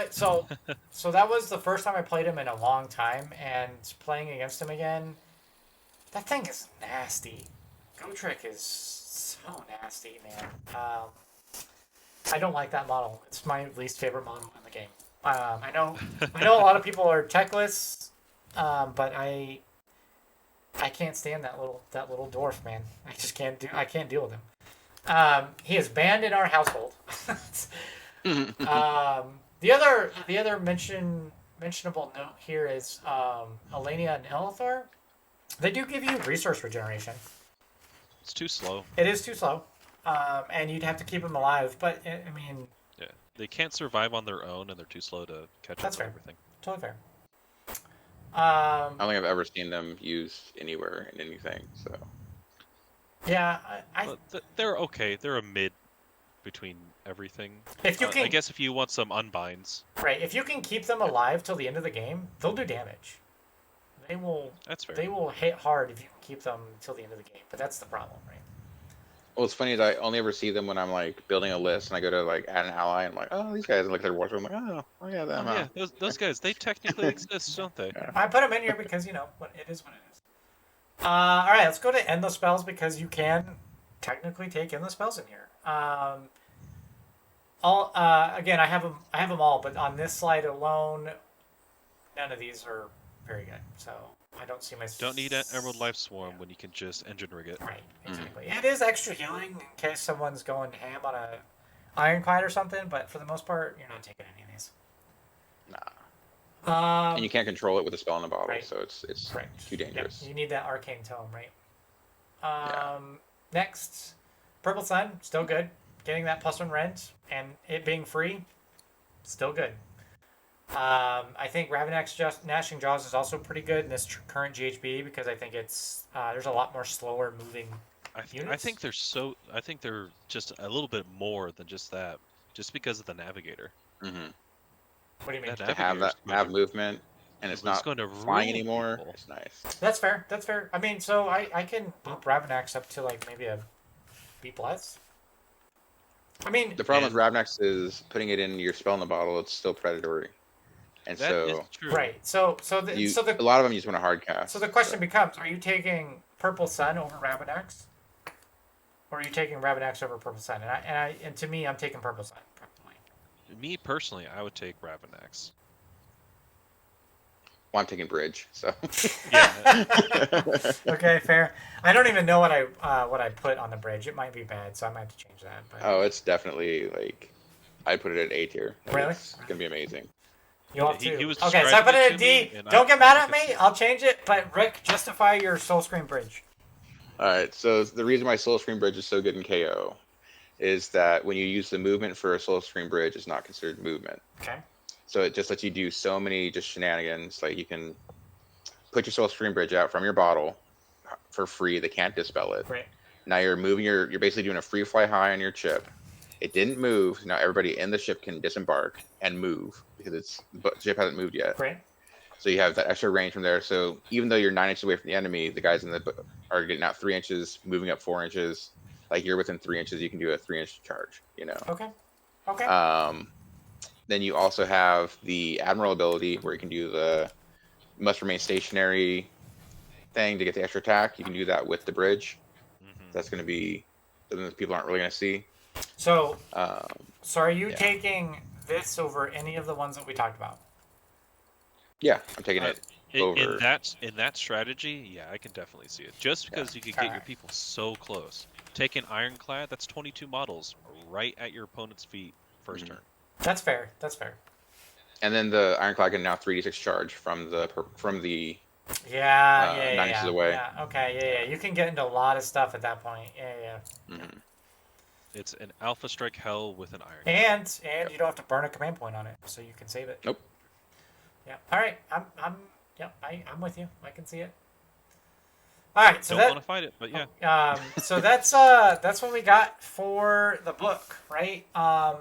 So that was the first time I played him in a long time, and playing against him again, that thing is nasty. Gotrek is so nasty, man. I don't like that model. It's my least favorite model in the game. I know a lot of people are techless, but I can't stand that little dwarf, man. I can't deal with him. He is banned in our household. The other mentionable note here is Elenia and Elithor. They do give you resource regeneration. It's too slow. It is too slow, and you'd have to keep them alive. But I mean, Yeah, they can't survive on their own, and they're too slow to catch up That's to fair. everything. totally fair. I don't think I've ever seen them used anywhere in anything. So Yeah, But they're okay. They're a mid between everything. if you can, I guess if you want some unbinds, right, if you can keep them alive till the end of the game, they'll do damage. They will, that's fair. they will hit hard if you can keep them till the end of the game. But that's the problem, right? What's funny is I only ever see them when I'm like building a list and I go to like add an ally and I'm like, oh, these guys, and look at their war. I'm like, oh yeah, them. Oh yeah, those guys, they technically exist, don't they? Yeah. I put them in here because what it is what it is. All right, let's go to endless spells because you can technically take endless spells in here. Again, I have them all, but on this slide alone, none of these are very good. So I don't see my. Don't need an Emerald Life Swarm when you can just engine rig it. Right, exactly. It is extra healing in case someone's going ham on a Ironclad or something, but for the most part, you're not taking any of these. Nah. And you can't control it with a spell in the bottle, right. so it's too dangerous. Yep. You need that Arcane Tome, right? Yeah. Next, Purple Sun, still good. Getting that +1 rent and it being free, still good. I think Ravenax Gnashing Jaws is also pretty good in this current GHB because I think it's there's a lot more slower moving units. I think they're just a little bit more than just that, just because of the Navigator. Mm-hmm. What do you mean? To have movement and it's not going to flying anymore. People. It's nice. That's fair. That's fair. I mean, so I can bump Ravenax up to like maybe a B+. I mean, The problem with Ravnax is putting it in your spell in the bottle. It's still predatory, and that so is true. right. So a lot of them you just want to hard cast. So the question becomes: are you taking Purple Sun over Ravenax, or are you taking Ravenax over Purple Sun? And to me, I'm taking Purple Sun. Probably. Me personally, I would take Ravenax. Well, I'm taking Bridge, so. Yeah. Okay, fair. I don't even know what I put on the bridge. It might be bad, so I might have to change that. But Oh, it's definitely like, I'd put it at A tier. Really? It's gonna be amazing. You'll have to. He was Okay, so I put it at describing it D. to me, and Don't I- get mad at me. I'll change it. But Rick, justify your Soul Scream bridge. All right, so the reason why Soul Scream Bridge is so good in KO is that when you use the movement for a Soul Scream Bridge, it's not considered movement. Okay. So it just lets you do so many just shenanigans. Like you can put your Soul Scream Bridge out from your bottle for free. They can't dispel it. Right. Now you're moving you're basically doing a free fly high on your ship. It didn't move. Now everybody in the ship can disembark and move because the ship hasn't moved yet. Right. So you have that extra range from there. So even though you're 9 inches away from the enemy, the guys in the are getting out 3 inches, moving up 4 inches. Like you're within 3 inches, you can do a 3-inch charge. Okay. Okay. Then you also have the Admiral ability where you can do the must remain stationary thing to get the extra attack. You can do that with the bridge. Mhm. That's going to be something that people aren't really going to see. So Um, are you yeah. taking this over any of the ones that we talked about? Yeah, I'm taking it over. In that strategy, yeah, I can definitely see it. Just because you can get your Alright. people so close. Take an Ironclad, that's 22 models right at your opponent's feet 1st turn. That's fair. That's fair. And then the Ironclad can now 3d6 charge from the Yeah. 9 inches away. Yeah. Okay. Yeah. You can get into a lot of stuff at that point. Yeah. Mhm. It's an Alpha Strike Hell with an Ironclad. And you don't have to burn a command point on it, so you can save it. Nope. Yeah. All right. I'm with you. I can see it. All right. So Don't want to fight it, but yeah. so that's what we got for the book, right?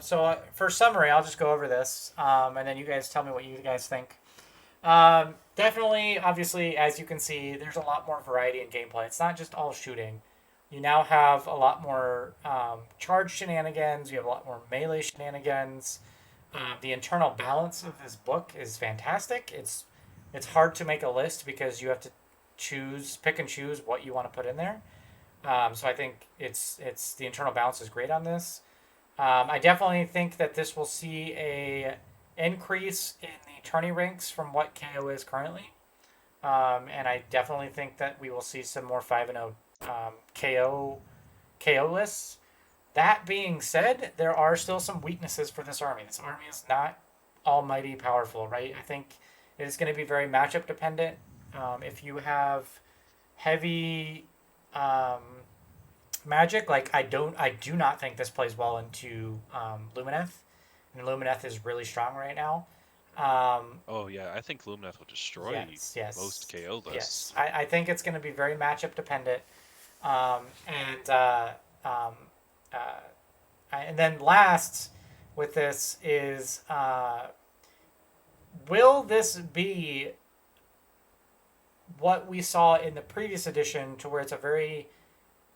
So for summary, I'll just go over this, and then you guys tell me what you guys think. Definitely, obviously, as you can see, there's a lot more variety in gameplay. It's not just all shooting. You now have a lot more charge shenanigans. You have a lot more melee shenanigans. The internal balance of this book is fantastic. It's hard to make a list because you have to pick and choose what you want to put in there. So I think it's the internal balance is great on this. I definitely think that this will see a increase in the tourney ranks from what KO is currently. And I definitely think that we will see some more 5-0 KO lists. That being said, there are still some weaknesses for this army. This army is not almighty powerful, right? I think it is going to be very matchup dependent. If you have heavy magic, like I do not think this plays well into Lumineth, and Lumineth is really strong right now. Oh yeah, I think Lumineth will destroy yes. most KO lists. Yes, I think it's going to be very matchup dependent. And um, uh, and then last with this is will this be what we saw in the previous edition, to where it's a very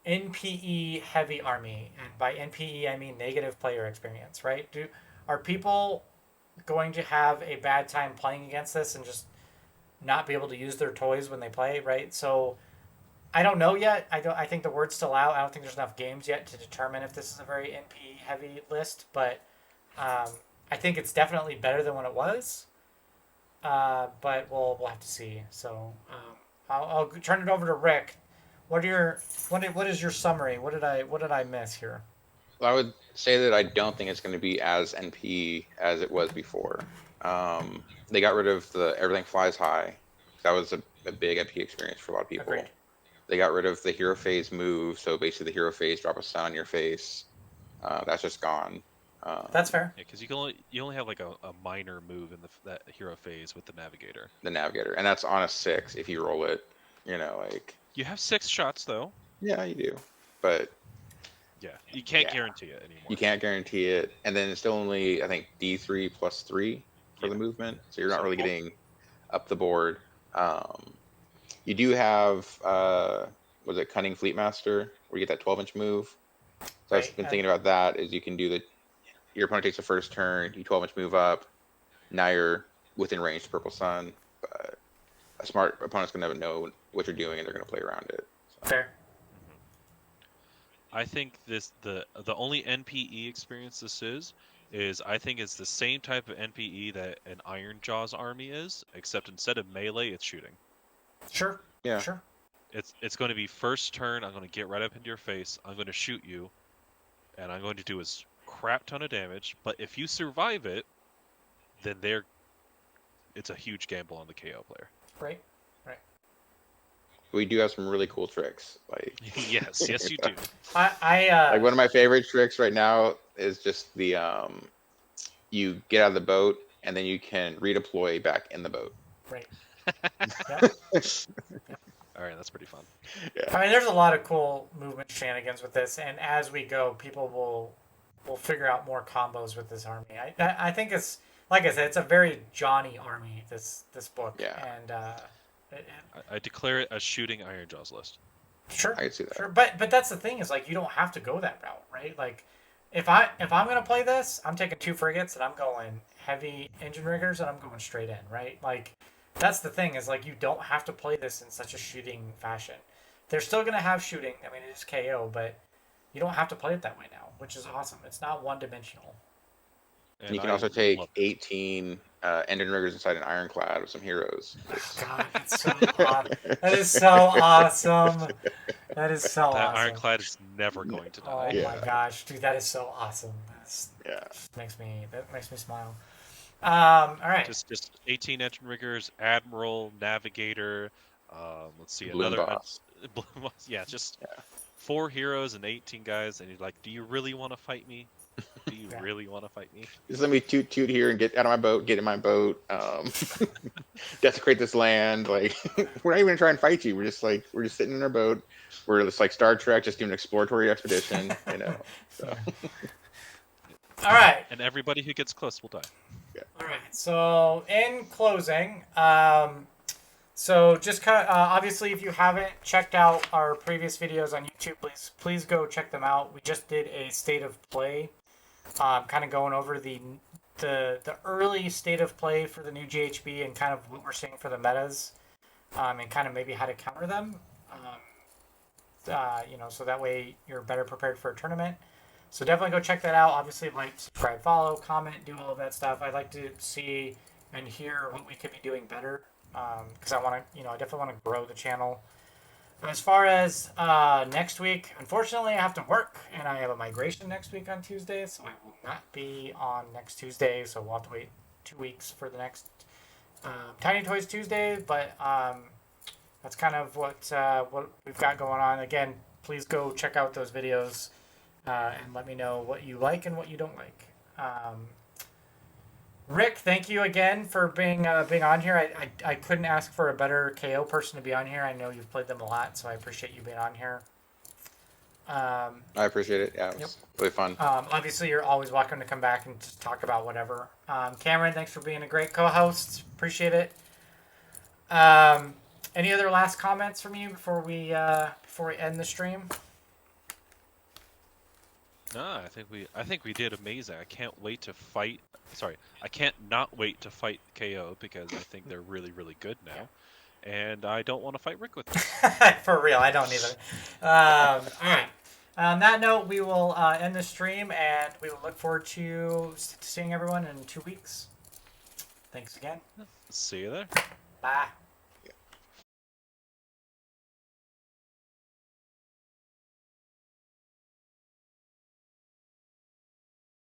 NPE heavy army, and by NPE I mean negative player experience, right? Are people going to have a bad time playing against this and just not be able to use their toys when they play, right? So I don't know yet. I think the word's still out. I don't think there's enough games yet to determine if this is a very NPE heavy list, but I think it's definitely better than what it was. But we'll have to see. So I'll turn it over to Rick. What is your summary? What did I miss here? Well, I would say that I don't think it's going to be as NP as it was before. They got rid of the everything flies high. That was a big NP experience for a lot of people. Agreed. They got rid of the hero phase move, so basically the hero phase drop a stun on your face. That's just gone. That's fair. Yeah, because you only have like a minor move in that hero phase with the navigator. The navigator, and that's on a 6 if you roll it. You know, like You have 6 shots though. yeah, you do, but Yeah, you can't Yeah. guarantee it anymore. you can't guarantee it. And then it's still only I think D3 plus 3 for the movement, so you're not really getting up the board. You do have was it Cunning Fleet Master where you get that 12-inch move. So Right, I've been thinking about that. Is you can do your opponent takes the first turn, you 12-inch move up. Now you're within range to Purple Sun, but a smart opponent's gonna know what you're doing and they're gonna play around it. So. Fair. I think the only NPE experience this is I think it's the same type of NPE that an Iron Jaws army is, except instead of melee, it's shooting. Sure. Yeah. Sure. It's going to be first turn. I'm going to get right up into your face. I'm going to shoot you, and I'm going to do a crap ton of damage. But if you survive it, then it's a huge gamble on the KO player. Right. We do have some really cool tricks. Like yes, you do. like one of my favorite tricks right now is just the you get out of the boat and then you can redeploy back in the boat. Right. Yep. All right, that's pretty fun. Yeah. I mean, there's a lot of cool movement shenanigans with this, and as we go, people will figure out more combos with this army. I think it's, like I said, it's a very Johnny army. This book. Yeah. And I declare it a shooting Iron Jaws list. sure, I can see that. sure. But that's the thing, is like you don't have to go that route, right? Like if I'm gonna play this, I'm taking 2 frigates and I'm going heavy engine riggers and I'm going straight in, right? Like that's the thing, is like you don't have to play this in such a shooting fashion. They're still gonna have shooting. I mean, it is KO, but you don't have to play it that way now, which is awesome. It's not one dimensional. And you can also take 18 engine riggers inside an ironclad with some heroes. God, that's so awesome. That is so awesome. That is so That awesome. ironclad is never going to Oh die. Yeah. my gosh, dude, that is so awesome. Yeah. That makes me smile. All right. Just 18 engine riggers, admiral, navigator. Let's see, Balloon another. boss. Yeah, just 4 heroes and 18 guys, and you're like, do you really want to fight me? Do you Yeah. really want to fight me? Just let me toot here and get out of my boat, get in my boat, desecrate this land. Like we're not even gonna try and fight you. We're just sitting in our boat. We're just like Star Trek, just doing an exploratory expedition, you know. So. All right. And everybody who gets close will die. All right. So in closing, so just kind of, obviously, if you haven't checked out our previous videos on YouTube, please go check them out. We just did a state of play, kind of going over the early state of play for the new GHB and kind of what we're seeing for the metas, and kind of maybe how to counter them. So that way you're better prepared for a tournament. So definitely go check that out. Obviously, like, subscribe, follow, comment, do all of that stuff. I'd like to see and hear what we could be doing better, because I want to, I definitely want to grow the channel. As far as next week, unfortunately, I have to work, and I have a migration next week on Tuesday, so I will not be on next Tuesday. So we'll have to wait 2 weeks for the next Tiny Toys Tuesday. But that's kind of what we've got going on. Again, please go check out those videos. And let me know what you like and what you don't like. Rick, thank you again for being on here. I couldn't ask for a better KO person to be on here. I know you've played them a lot, so I appreciate you being on here. Um, I appreciate it. Yeah, it was really fun. obviously, you're always welcome to come back and just talk about whatever. Camaron, thanks for being a great co-host. Appreciate it. Any other last comments from you before we end the stream? No, I think we did amazing. I can't wait to fight. Sorry, I can't not wait to fight KO because I think they're really, really good now, and I don't want to fight Rick with them. For real, I don't either. All right. On that note, we will end the stream, and we will look forward to seeing everyone in 2 weeks. Thanks again. See you there. Bye.